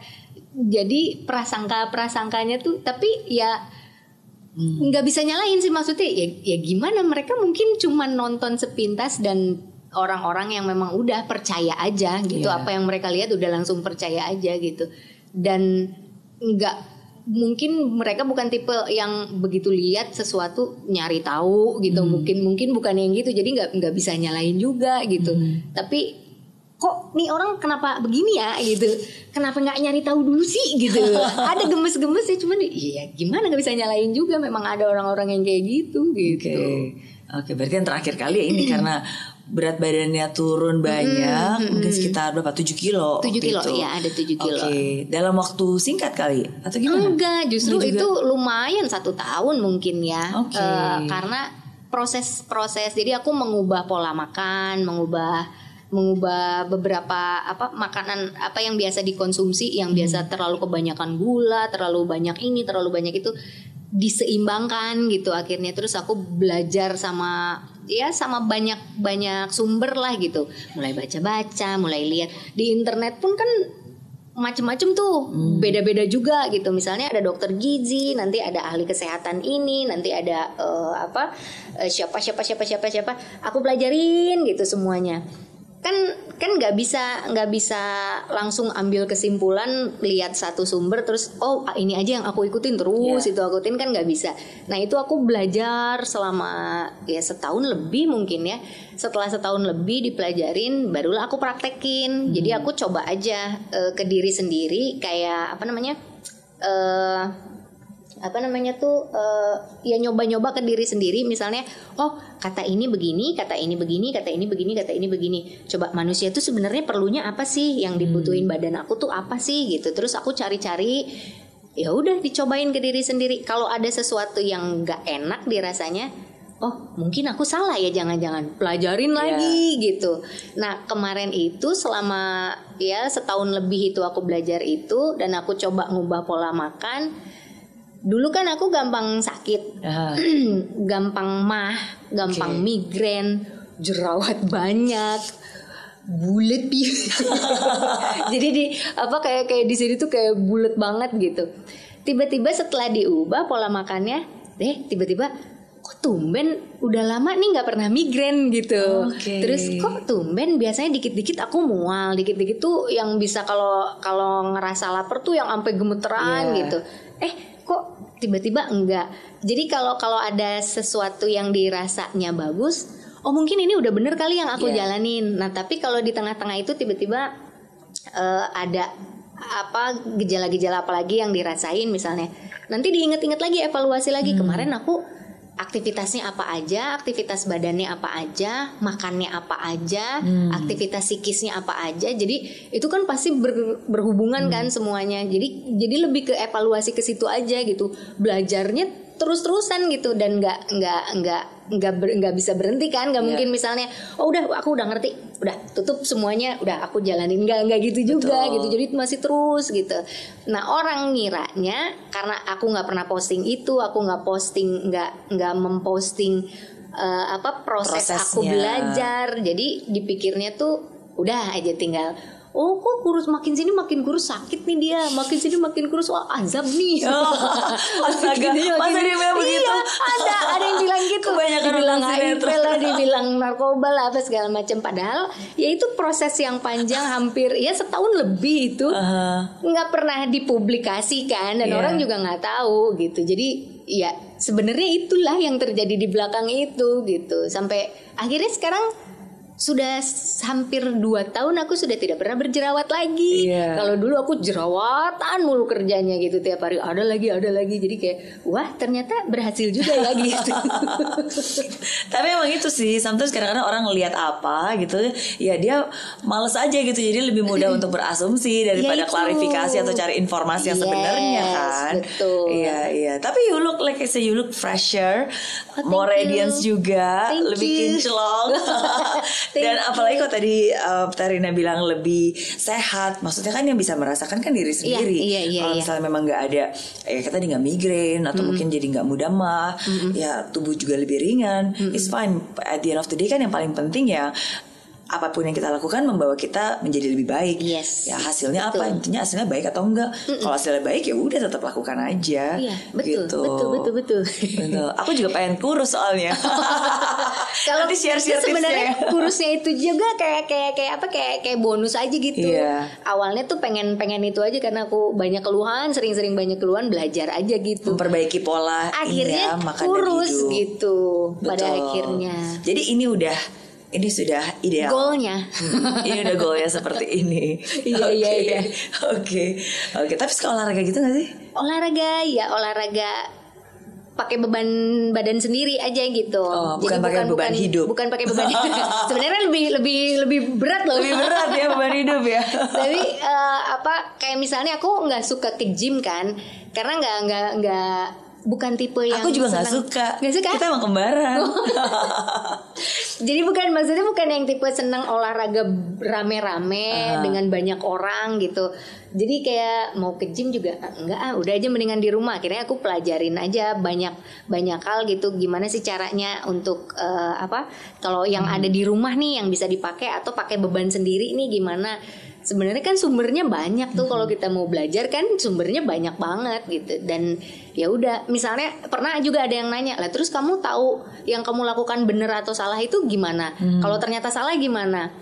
Jadi prasangkanya tuh, tapi ya nggak bisa nyalain sih, maksudnya ya gimana, mereka mungkin cuma nonton sepintas dan orang-orang yang memang udah percaya aja gitu, apa yang mereka lihat udah langsung percaya aja gitu, dan nggak mungkin mereka bukan tipe yang begitu lihat sesuatu nyari tahu gitu, mungkin bukan yang gitu, jadi nggak bisa nyalain juga gitu. Tapi kok nih orang kenapa begini ya gitu, kenapa nggak nyari tahu dulu sih gitu. Ada gemes-gemes ya, cuman ya gimana, nggak bisa nyalain juga, memang ada orang-orang yang kayak gitu. Oke, berarti yang terakhir kali ya ini karena berat badannya turun banyak, mungkin sekitar berapa, 7 kilo. 7 kilo, ya ada 7 kilo. Oke, dalam waktu singkat kali atau gimana? Enggak, justru itu lumayan 1 tahun mungkin ya. Karena proses, jadi aku mengubah pola makan, mengubah beberapa makanan yang biasa dikonsumsi, yang biasa terlalu kebanyakan gula, terlalu banyak ini, terlalu banyak itu, diseimbangkan gitu akhirnya. Terus aku belajar sama banyak sumber lah gitu, mulai baca-baca, mulai lihat di internet pun kan macem-macem tuh, beda-beda juga gitu. Misalnya ada dokter gizi, nanti ada ahli kesehatan ini, nanti ada siapa aku pelajarin gitu semuanya. Kan nggak bisa langsung ambil kesimpulan lihat satu sumber terus ini aja yang aku ikutin terus itu aku ikutin, kan nggak bisa. Nah itu aku belajar selama setahun lebih mungkin ya. Setelah setahun lebih dipelajarin, barulah aku praktekin. Jadi aku coba aja ke diri sendiri, kayak nyoba-nyoba ke diri sendiri. Misalnya kata ini begini, kata ini begini, kata ini begini, kata ini begini. Coba manusia tuh sebenarnya perlunya apa sih, yang dibutuhin badan aku tuh apa sih gitu. Terus aku cari-cari, ya udah dicobain ke diri sendiri. Kalau ada sesuatu yang nggak enak dirasanya, mungkin aku salah ya, jangan-jangan pelajarin lagi gitu. Nah kemarin itu selama setahun lebih itu aku belajar itu, dan aku coba ngubah pola makan. Dulu kan aku gampang sakit, gampang gampang migrain, jerawat banyak, bulet jadi kayak di sini tuh kayak bulet banget gitu. Tiba-tiba setelah diubah pola makannya, tiba-tiba kok tumben udah lama nih nggak pernah migrain gitu. Terus kok tumben biasanya dikit-dikit aku mual, dikit-dikit tuh yang bisa kalau ngerasa lapar tuh yang sampai gemeteran gitu. Kok tiba-tiba enggak. Jadi kalau ada sesuatu yang dirasanya bagus, mungkin ini udah bener kali yang aku jalanin. Nah tapi kalau di tengah-tengah itu tiba-tiba ada gejala-gejala apa lagi yang dirasain misalnya, nanti diinget-inget lagi, evaluasi lagi, kemarin aku aktivitasnya apa aja, aktivitas badannya apa aja, makannya apa aja, aktivitas psikisnya apa aja. Jadi itu kan pasti berhubungan kan semuanya. Jadi lebih ke evaluasi ke situ aja gitu. Belajarnya terus-terusan gitu, dan nggak bisa berhenti kan. Nggak mungkin misalnya aku udah ngerti, udah tutup semuanya, udah aku jalanin, nggak gitu juga. Gitu. Jadi masih terus gitu. Nah orang ngiranya karena aku nggak pernah posting itu, aku nggak memposting proses aku belajar, jadi dipikirnya tuh udah aja tinggal kok kurus, makin sini makin kurus, sakit nih dia, makin sini makin kurus, wah azab nih. Astaga, masa dia bilang begitu? Ada yang bilang gitu. Dibilang HIV lah, dibilang narkoba lah, apa segala macam. Padahal ya itu proses yang panjang, hampir setahun lebih itu nggak pernah dipublikasikan, dan orang juga nggak tahu gitu. Jadi ya sebenarnya itulah yang terjadi di belakang itu gitu. Sampai akhirnya sekarang sudah hampir 2 tahun aku sudah tidak pernah berjerawat lagi. Kalau dulu aku jerawatan mulu kerjanya gitu, tiap hari ada lagi. Jadi kayak wah ternyata berhasil juga ya gitu. Tapi emang itu sih, sometimes kadang-kadang orang ngelihat apa gitu, ya dia males aja gitu. Jadi lebih mudah untuk berasumsi daripada klarifikasi atau cari informasi yang sebenarnya kan. Betul. Iya. Tapi you look like I say, you look fresher, more radiance juga, lebih kinclong. Dan apalagi kalau tadi Tarina bilang lebih sehat, maksudnya kan yang bisa merasakan kan diri sendiri. Kalau misalnya memang nggak ada, ya kita tadi nggak migrain atau mungkin jadi nggak mudah mah, ya tubuh juga lebih ringan. It's fine. At the end of the day kan yang paling penting ya, apapun yang kita lakukan membawa kita menjadi lebih baik. Yes. Ya hasilnya apa? Intinya hasilnya baik atau enggak. Kalau hasilnya baik ya udah tetap lakukan aja. Iya, betul, gitu. betul. Betul. Aku juga pengen kurus soalnya. Kalau nanti share sebenarnya kurusnya itu juga kayak bonus aja gitu. Iya. Awalnya tuh pengen itu aja karena aku banyak keluhan, sering banyak keluhan, belajar aja gitu. Memperbaiki pola akhirnya makan kurus dan hidup. gitu. Betul. Pada akhirnya. Jadi ini sudah ideal. Goalnya. Ini udah goalnya seperti ini. Iya. Oke. Tapi suka olahraga gitu nggak sih? Olahraga pakai beban badan sendiri aja gitu. Oh, bukan pakai beban hidup. Bukan pakai beban hidup. Sebenarnya lebih berat loh. Lebih berat ya beban hidup ya. Tapi kayak misalnya aku nggak suka ke gym kan, karena nggak bukan tipe yang aku juga nggak suka. Kita emang kembaran. Jadi maksudnya bukan yang tipe senang olahraga rame-rame dengan banyak orang gitu. Jadi kayak mau ke gym juga enggak, udah aja mendingan di rumah. Akhirnya aku pelajarin aja banyak hal gitu, gimana sih caranya untuk kalau yang ada di rumah nih yang bisa dipakai atau pakai beban sendiri nih gimana. Sebenarnya kan sumbernya banyak tuh, kalau kita mau belajar kan sumbernya banyak banget gitu. Dan ya udah, misalnya pernah juga ada yang nanya, lah terus kamu tahu yang kamu lakukan benar atau salah itu gimana? Kalau ternyata salah gimana?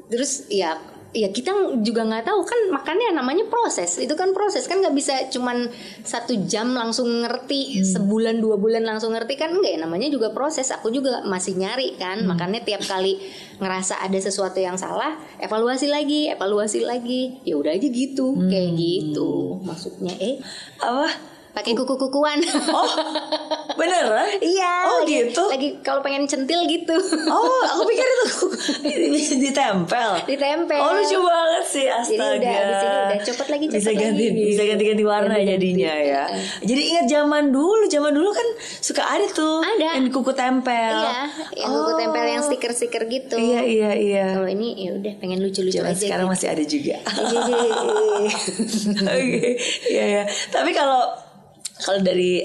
Terus ya kita juga nggak tahu kan, makanya namanya proses. Itu kan proses, kan nggak bisa cuman 1 jam langsung ngerti, sebulan 2 bulan langsung ngerti kan, enggak ya, namanya juga proses. Aku juga masih nyari kan, makanya tiap kali ngerasa ada sesuatu yang salah, evaluasi lagi, ya udah aja gitu, kayak gitu maksudnya. Apa? Pakai kuku-kukuan. Oh, beneran? Iya. Oh gitu. Lagi kalau pengen centil gitu. Oh, aku pikir itu ditempel. Oh, lucu banget sih, astaga. Jadi udah copot lagi, bisa ganti warna jadinya ya. Jadi ingat zaman dulu kan suka ada tuh yang kuku tempel. Iya, yang kuku tempel yang stiker-stiker gitu. Iya. Kalau ini ya udah pengen lucu-lucu aja. Sekarang gitu. masih ada juga. Oke. Iya. Tapi kalau dari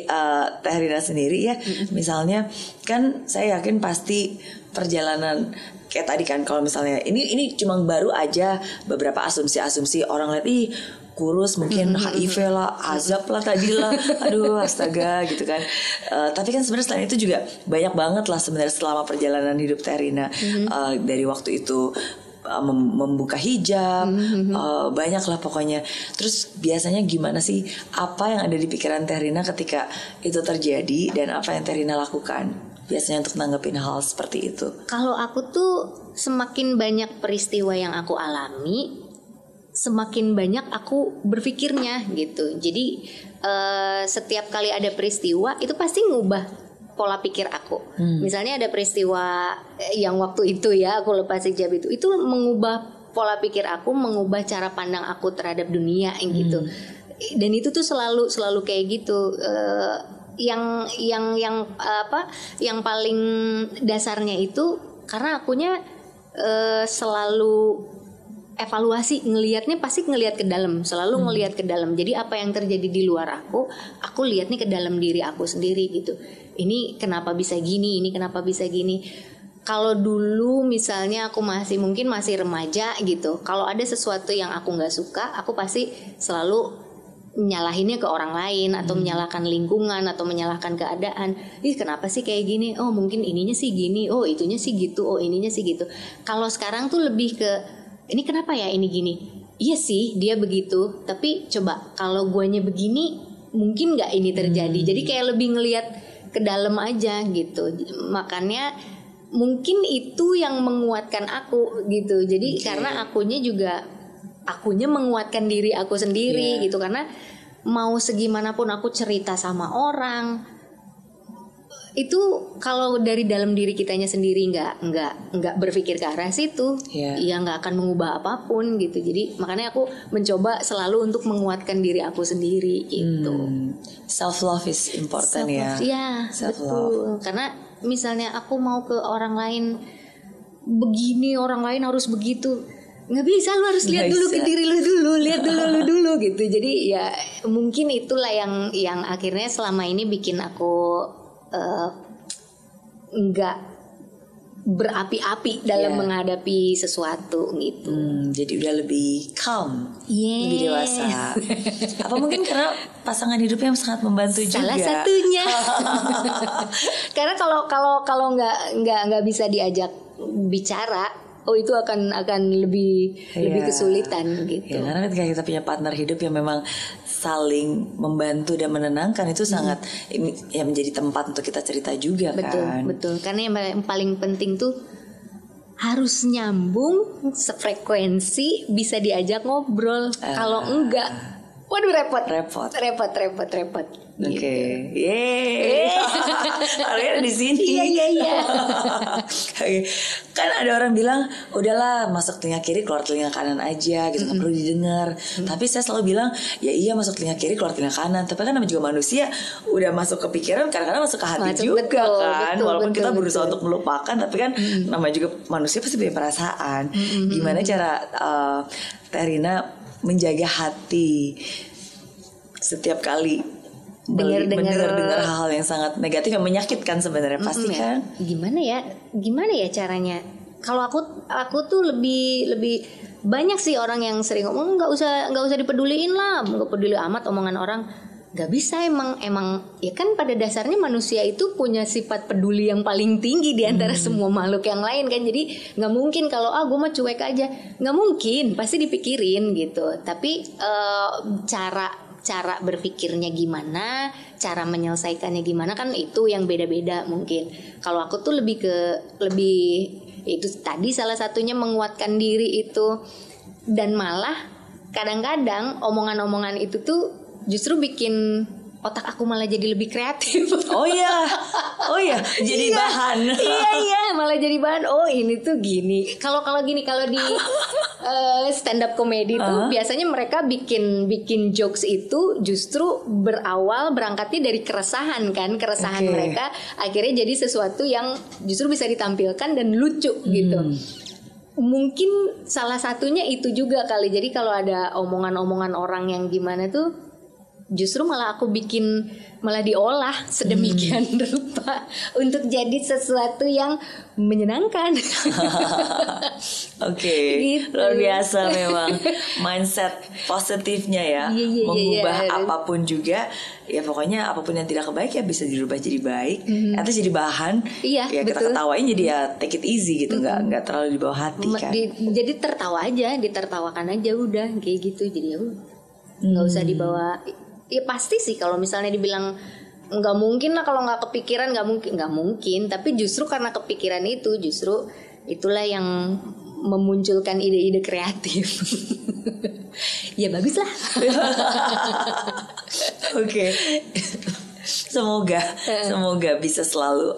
Teh Rina sendiri ya, misalnya kan saya yakin pasti perjalanan kayak tadi kan, kalau misalnya ini cuma baru aja beberapa asumsi orang lihat kurus mungkin HIV lah, azab lah tadi lah, aduh astaga gitu kan. Tapi kan sebenarnya selain itu juga banyak banget lah sebenarnya selama perjalanan hidup Teh Rina, dari waktu itu membuka hijab, banyak lah pokoknya. Terus biasanya gimana sih, apa yang ada di pikiran Teh Rina ketika itu terjadi, dan apa yang Teh Rina lakukan biasanya untuk nanggepin hal seperti itu? Kalau aku tuh semakin banyak peristiwa yang aku alami, semakin banyak aku berpikirnya gitu. Jadi setiap kali ada peristiwa itu pasti ngubah pola pikir aku. Misalnya ada peristiwa yang waktu itu ya aku lepas hijab, itu mengubah pola pikir aku, mengubah cara pandang aku terhadap dunia gitu. Dan itu tuh selalu kayak gitu. Yang paling dasarnya itu karena akunya selalu evaluasi, ngelihatnya pasti ngelihat ke dalam, selalu ngelihat ke dalam. Jadi apa yang terjadi di luar aku lihat nih ke dalam diri aku sendiri gitu. Ini kenapa bisa gini, ini kenapa bisa gini. Kalau dulu misalnya aku masih remaja gitu, kalau ada sesuatu yang aku nggak suka, aku pasti selalu nyalahinnya ke orang lain, atau menyalahkan lingkungan, atau menyalahkan keadaan. Kenapa sih kayak gini? Oh mungkin ininya sih gini, oh itunya sih gitu, oh ininya sih gitu. Kalau sekarang tuh lebih ke ini kenapa ya ini gini? Iya sih dia begitu, tapi coba kalau guanya begini mungkin nggak ini terjadi. Jadi kayak lebih ngelihat ke dalam aja gitu. Makanya mungkin itu yang menguatkan aku gitu. Jadi karena akunya menguatkan diri aku sendiri gitu. Karena mau segimanapun aku cerita sama orang, itu kalau dari dalam diri kitanya sendiri nggak berpikir ke arah situ, ya nggak akan mengubah apapun gitu. Jadi makanya aku mencoba selalu untuk menguatkan diri aku sendiri gitu. Self love is important. Iya, betul. Karena misalnya aku mau ke orang lain begini, orang lain harus begitu. Nggak bisa, lu harus lihat Nggak dulu ke bisa. diri lu dulu, lihat dulu lu dulu gitu. Jadi ya mungkin itulah yang akhirnya selama ini bikin aku nggak berapi-api dalam Iya. menghadapi sesuatu gitu. Jadi udah lebih calm, Yes. lebih dewasa. Apa mungkin karena pasangan hidupnya yang sangat membantu juga? Salah satunya. Karena kalau nggak bisa diajak bicara, oh itu akan lebih Iya. kesulitan gitu. Ya, karena ketika kita punya partner hidup yang memang saling membantu dan menenangkan, itu sangat ya menjadi tempat untuk kita cerita juga kan. Betul. Karena yang paling penting tuh harus nyambung, sefrekuensi, bisa diajak ngobrol. Kalau enggak, waduh repot. Oke, Gitu. yeay. Kalian di sini. Iya. Oke. Kan ada orang bilang, udahlah masuk telinga kiri keluar telinga kanan aja gitu, nggak perlu didengar. Tapi saya selalu bilang, ya iya masuk telinga kiri keluar telinga kanan. Tapi kan namanya juga manusia, udah masuk ke pikiran, kadang-kadang masuk ke hati juga kan. Walaupun kita berusaha untuk melupakan, tapi kan namanya juga manusia pasti punya perasaan. Gimana cara Terina menjaga hati setiap kali mendengar hal-hal yang sangat negatif yang menyakitkan sebenarnya pasti kan? Gimana ya caranya? Kalau aku tuh lebih banyak sih orang yang sering ngomong nggak usah dipeduliin lah, nggak peduli amat omongan orang. Gak bisa, emang ya kan pada dasarnya manusia itu punya sifat peduli yang paling tinggi di antara semua makhluk yang lain kan. Jadi nggak mungkin kalau gue mah cuek aja, nggak mungkin, pasti dipikirin gitu. Tapi cara berpikirnya gimana, cara menyelesaikannya gimana kan itu yang beda-beda mungkin. Kalau aku tuh lebih itu tadi salah satunya menguatkan diri itu, dan malah kadang-kadang omongan-omongan itu tuh justru bikin otak aku malah jadi lebih kreatif. Oh iya, jadi bahan. Iya, malah jadi bahan. Oh ini tuh gini. Kalau di stand up comedy tuh biasanya mereka bikin jokes itu justru berangkatnya dari keresahan kan, mereka akhirnya jadi sesuatu yang justru bisa ditampilkan dan lucu gitu. Mungkin salah satunya itu juga kali. Jadi kalau ada omongan-omongan orang yang gimana tuh, justru malah aku malah diolah sedemikian rupa untuk jadi sesuatu yang menyenangkan. Oke, Gitu. luar biasa memang mindset positifnya ya. Iya. Mengubah apapun juga, ya pokoknya apapun yang tidak baik ya bisa dirubah jadi baik, atau jadi bahan. Iya, ya kita betul. ketawain jadi ya take it easy gitu, nggak terlalu dibawa hati kan. Jadi ditertawakan aja udah kayak gitu. Jadi ya nggak usah dibawa. Ya pasti sih kalau misalnya dibilang nggak mungkin lah, kalau nggak kepikiran nggak mungkin. Tapi justru karena kepikiran itu, justru itulah yang memunculkan ide-ide kreatif. Ya bagus lah. Oke. Semoga bisa selalu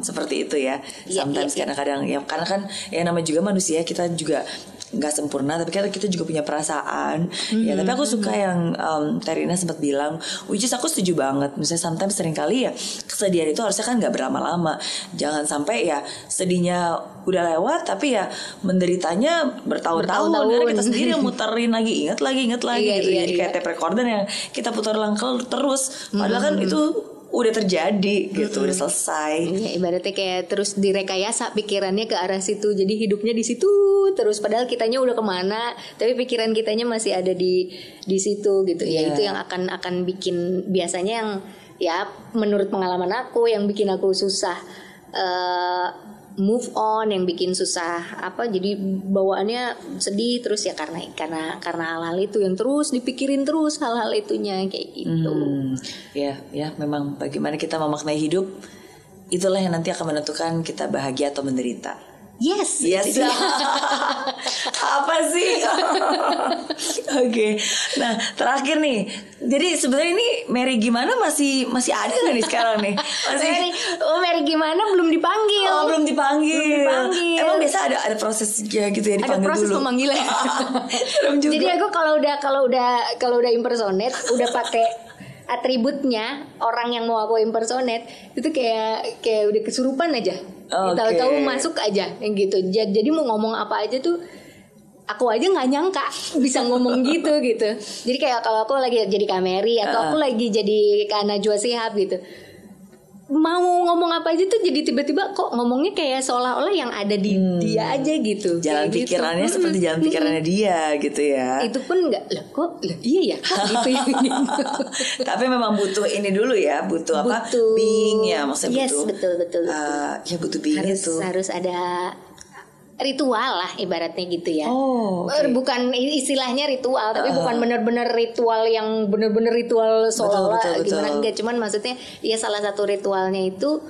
seperti itu ya. Iya, Sometimes iya. kadang-kadang ya, karena kan ya namanya juga manusia, kita juga nggak sempurna, tapi kan kita juga punya perasaan. Ya, tapi aku suka yang Terina sempat bilang, which is aku setuju banget. Misalnya sometimes seringkali ya kesedihan itu harusnya kan nggak berlama-lama. Jangan sampai ya sedihnya udah lewat, tapi ya menderitanya bertahun-tahun. Karena kita sendiri yang muterin lagi, ingat lagi Iya, gitu. iya, Jadi kayak tape recorder yang kita putar ulang terus. Padahal kan itu udah terjadi gitu, udah selesai. Ya, ibaratnya kayak terus direkayasa pikirannya ke arah situ, jadi hidupnya di situ terus, padahal kitanya udah kemana, tapi pikiran kitanya masih ada di situ gitu. Ya itu yang akan bikin, biasanya yang ya menurut pengalaman aku yang bikin aku susah move on, yang bikin susah jadi bawaannya sedih terus ya karena hal-hal itu yang terus dipikirin terus, hal-hal itunya kayak gitu. Ya memang bagaimana kita memaknai hidup, itulah yang nanti akan menentukan kita bahagia atau menderita. Yes. Apa sih? Oke. Nah, terakhir nih. Jadi sebenarnya ini Mary gimana masih ada nggak nih sekarang nih? Mary gimana belum dipanggil? Oh, belum dipanggil. Emang biasa ada prosesnya gitu ya, dipanggil ada proses dulu. pemanggilan. Belum juga. Jadi aku kalau udah impersonate, udah pakai atributnya orang yang mau aku impersonate itu kayak udah kesurupan aja. Tahu-tahu masuk aja yang gitu. Jadi mau ngomong apa aja tuh aku aja nggak nyangka bisa ngomong gitu. Jadi kayak kalau aku lagi jadi Kak Mary atau aku lagi jadi Kak Najwa Shihab gitu, mau ngomong apa aja tuh jadi tiba-tiba kok ngomongnya kayak seolah-olah yang ada di dia aja gitu. Jalan kayak pikirannya gitu. seperti jalan pikirannya dia gitu ya. Itu pun nggak iya ya kok gitu ya gitu. Tapi memang butuh ini dulu ya, butuh apa? Being ya, maksudnya yes, butuh. betul. Ya butuh being itu. Harus ada ritual lah ibaratnya gitu ya. Okay. Bukan istilahnya ritual, tapi bukan benar-benar ritual yang benar-benar ritual seolah-olah gimana enggak, cuman maksudnya ya salah satu ritualnya itu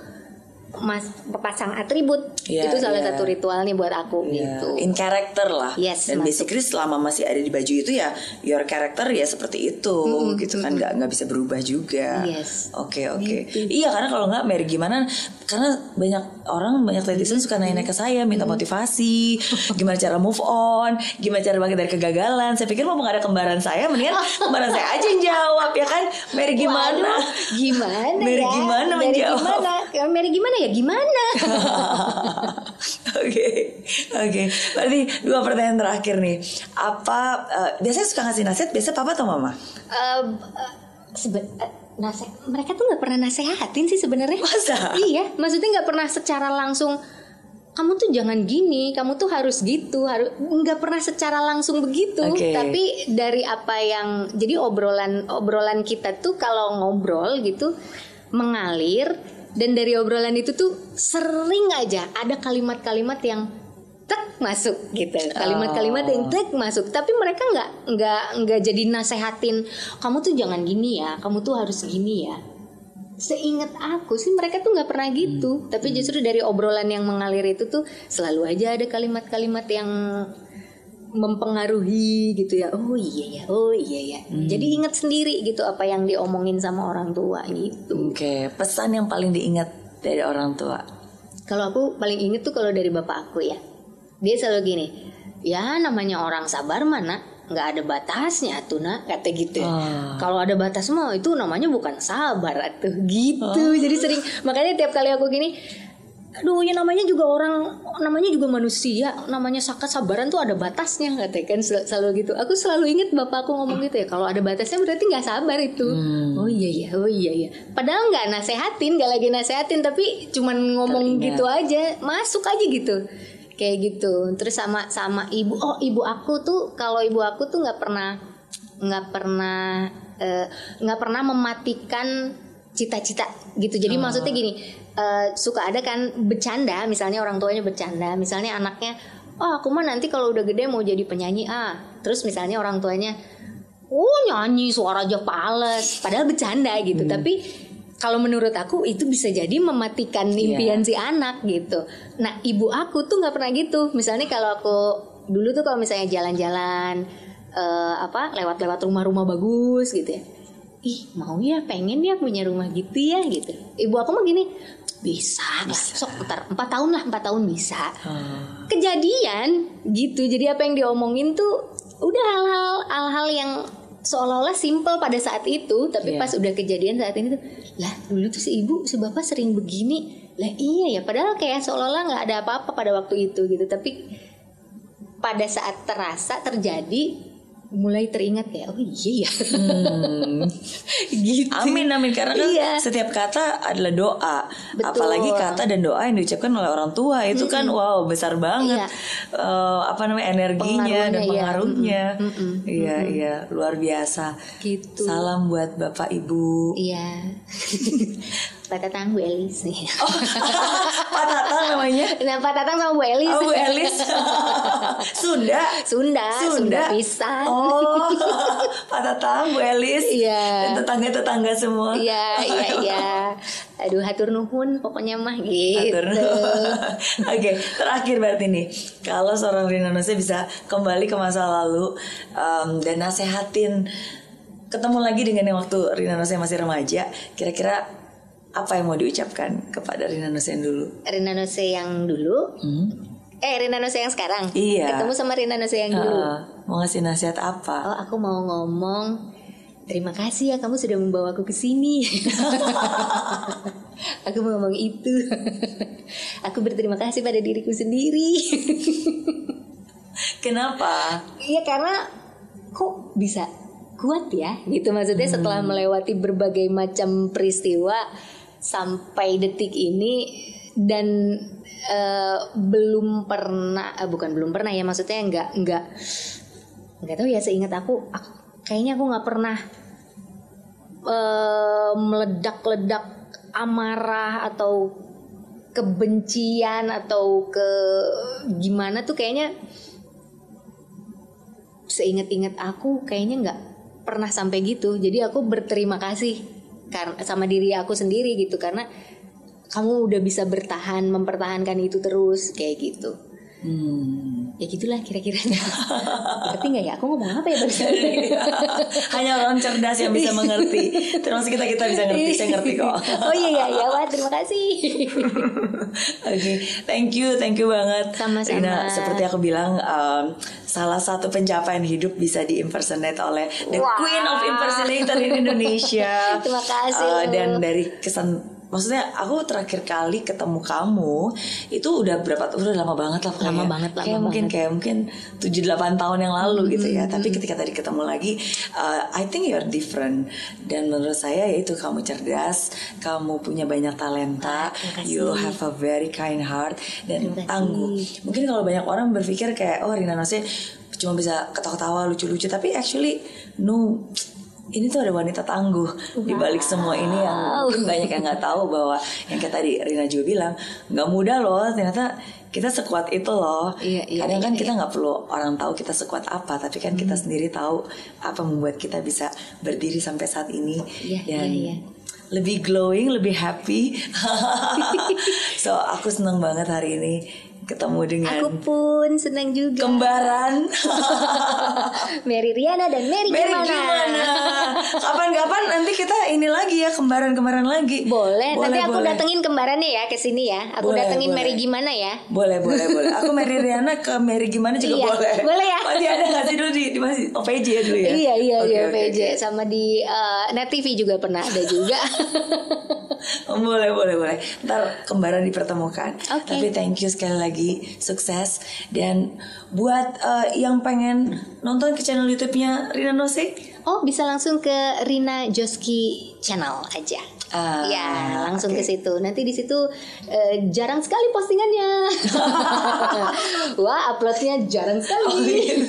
pasang atribut. Itu salah satu ritual nih buat aku gitu. In character lah. Yes, dan basically selama masih ada di baju itu ya your character ya seperti itu gitu kan, nggak bisa berubah juga. Yes. Oke. Gitu. Iya, karena kalau nggak Mary gimana, karena banyak netizen suka nanya ke saya minta motivasi, gimana cara move on, gimana cara bangkit dari kegagalan. Saya pikir mau nggak ada kembaran saya, mendingan kembaran saya aja yang jawab ya kan. Mary gimana? Mary gimana menjawab? Mary gimana ya gimana? Oke. Berarti 2 pertanyaan terakhir nih. Apa biasanya suka ngasih nasihat? Biasanya papa atau mama? Mereka tuh nggak pernah nasehatin sih sebenarnya. Masa? Iya, maksudnya nggak pernah secara langsung. Kamu tuh jangan gini, kamu tuh harus gitu, nggak pernah secara langsung begitu. Tapi dari apa yang jadi obrolan kita tuh kalau ngobrol gitu mengalir. Dan dari obrolan itu tuh sering aja ada kalimat-kalimat yang tek masuk gitu, kalimat-kalimat yang tek masuk. Tapi mereka nggak jadi nasehatin kamu tuh jangan gini ya, kamu tuh harus gini ya. Seingat aku sih mereka tuh nggak pernah gitu. Tapi justru dari obrolan yang mengalir itu tuh selalu aja ada kalimat-kalimat yang mempengaruhi gitu ya. Oh iya ya. Jadi ingat sendiri gitu apa yang diomongin sama orang tua gitu. Oke. Pesan yang paling diingat dari orang tua. Kalau aku paling inget tuh kalau dari bapak aku ya. Dia selalu gini, ya namanya orang sabar mana nggak ada batasnya tuh nak, kata gitu. Kalau ada batas mah itu namanya bukan sabar tuh gitu. Jadi sering, makanya tiap kali aku gini, aduh ya namanya juga manusia, namanya kesabaran tuh ada batasnya, katanya kan selalu gitu. Aku selalu inget bapak aku ngomong gitu ya, kalau ada batasnya berarti nggak sabar itu. Oh iya ya. Padahal nggak lagi nasehatin, tapi cuman ngomong gitu aja, masuk aja gitu, kayak gitu. Terus sama ibu, ibu aku tuh, kalau ibu aku tuh nggak pernah mematikan cita-cita gitu. Jadi maksudnya gini, suka ada kan bercanda, misalnya orang tuanya bercanda, misalnya anaknya, aku mah nanti kalau udah gede mau jadi penyanyi terus misalnya orang tuanya, nyanyi suara aja pales, padahal bercanda gitu. Tapi kalau menurut aku itu bisa jadi mematikan impian si anak gitu. Nah ibu aku tuh nggak pernah gitu. Misalnya kalau aku dulu tuh kalau misalnya jalan-jalan lewat rumah-rumah bagus gitu ya, mau ya, pengen ya punya rumah gitu ya gitu. Ibu aku mah gini, bisa sok ntar 4 tahun bisa. Kejadian gitu. Jadi apa yang diomongin tuh udah hal-hal yang seolah-olah simple pada saat itu, tapi pas udah kejadian saat ini tuh, lah dulu tuh si ibu si bapak sering begini, lah iya ya, padahal kayak seolah-olah nggak ada apa-apa pada waktu itu gitu. Tapi pada saat terjadi mulai teringat kayak, oh iya ya. Gitu. Amin karena kan setiap kata adalah doa. Betul. Apalagi kata dan doa yang diucapkan oleh orang tua itu kan wow besar banget. Energinya dan pengaruhnya. Iya, luar biasa. Gitu. Salam buat Bapak Ibu. Iya. Pak Tatang, Bu Elis nih. Pak Tatang namanya? Nah, Pak Tatang sama Bu Elis. Bu Elis. Sunda pisan. Pak Tatang, Bu Elis. Iya. Dan tetangga semua. Iya. Aduh, hatur nuhun pokoknya mah gitu. Oke, terakhir berarti nih, kalau seorang Rina Nose bisa kembali ke masa lalu dan nasehatin, ketemu lagi dengan yang waktu Rina Nose masih remaja, kira-kira apa yang mau diucapkan kepada Rina Nose yang dulu? Rina Nose yang dulu? Rina Nose yang sekarang? Iya. Ketemu sama Rina Nose yang dulu. Mau ngasih nasihat apa? Aku mau ngomong, terima kasih ya kamu sudah membawaku ke sini. Aku mau ngomong itu. Aku berterima kasih pada diriku sendiri. Kenapa? Iya karena kok bisa kuat ya gitu, maksudnya setelah melewati berbagai macam peristiwa sampai detik ini. Dan belum pernah ya, maksudnya nggak tahu ya, seingat aku kayaknya aku nggak pernah meledak-ledak amarah atau kebencian atau ke gimana tuh, kayaknya seingat-ingat aku kayaknya nggak pernah sampai gitu. Jadi aku berterima kasih karena sama diri aku sendiri gitu, karena kamu udah bisa bertahan, mempertahankan itu terus kayak gitu. Ya gitulah kira-kira. Ngerti nggak ya? Aku ngomong apa ya barusan? Hanya orang cerdas yang bisa mengerti. Termasuk kita bisa ngerti. Saya ngerti kok. Oh iya, wah terima kasih. Oke, thank you banget. Sama-sama. Rina, seperti aku bilang, salah satu pencapaian hidup bisa di-impersonate oleh the Queen of Impersonator in Indonesia. Terima kasih. Dan dari kesan, maksudnya aku terakhir kali ketemu kamu itu udah lama banget lah. Lama banget. Kayak mungkin 7-8 tahun yang lalu gitu ya. Tapi ketika tadi ketemu lagi, I think you're different. Dan menurut saya yaitu kamu cerdas, kamu punya banyak talenta, you have a very kind heart dan tangguh. Mungkin kalau banyak orang berpikir kayak Rina Nose cuma bisa ketawa-ketawa, lucu-lucu, tapi actually no. Ini tuh ada wanita tangguh di balik semua ini yang mungkin banyak yang nggak tahu, bahwa yang kayak tadi Rina juga bilang nggak mudah loh, ternyata kita sekuat itu loh. Kadang kan kita nggak perlu orang tahu kita sekuat apa, tapi kan kita sendiri tahu apa membuat kita bisa berdiri sampai saat ini dan lebih glowing, lebih happy. So aku seneng banget hari ini ketemu dengan aku pun senang juga kembaran Mary Riana dan Mary gimana? Kapan-kapan nanti kita ini lagi ya, kembaran lagi. Boleh. Nanti aku datengin kembarannya ya ke sini ya. Aku datengin Mary gimana ya? Boleh. Aku Mary Riana ke Mary gimana juga boleh. Boleh ya. Masih ada nggak sih dulu di masih OPJ ya dulu ya? Iya OPJ. Sama di Net TV juga pernah ada juga. Boleh. Ntar kembaran dipertemukan. Tapi thank you sekali lagi, sukses. Dan buat yang pengen nonton ke channel YouTube-nya Rina Nose, bisa langsung ke Rina Joski channel aja. Langsung ke situ. Nanti di situ jarang sekali postingannya. Wah, uploadnya jarang sekali.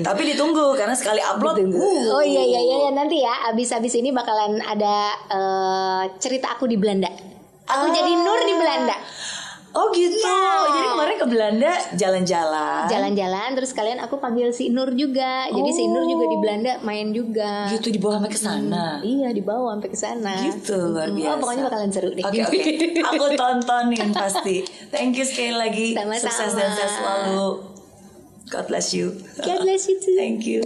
Tapi ditunggu karena sekali upload. Oh iya. Nanti ya, abis ini bakalan ada cerita aku di Belanda. Aku jadi Nur di Belanda. Oh gitu. Jadi kemarin ke Belanda jalan-jalan. Terus kalian aku panggil si Nur juga. Jadi si Nur juga di Belanda main juga. Gitu, dibawa sampai ke sana. Iya, dibawa sampai ke sana. Gitu, luar biasa. Pokoknya bakalan seru deh. Oke. Aku tontonin pasti. Thank you sekali lagi. Sama-sama. Sukses dan sehat selalu. God bless you. God bless you too. Thank you.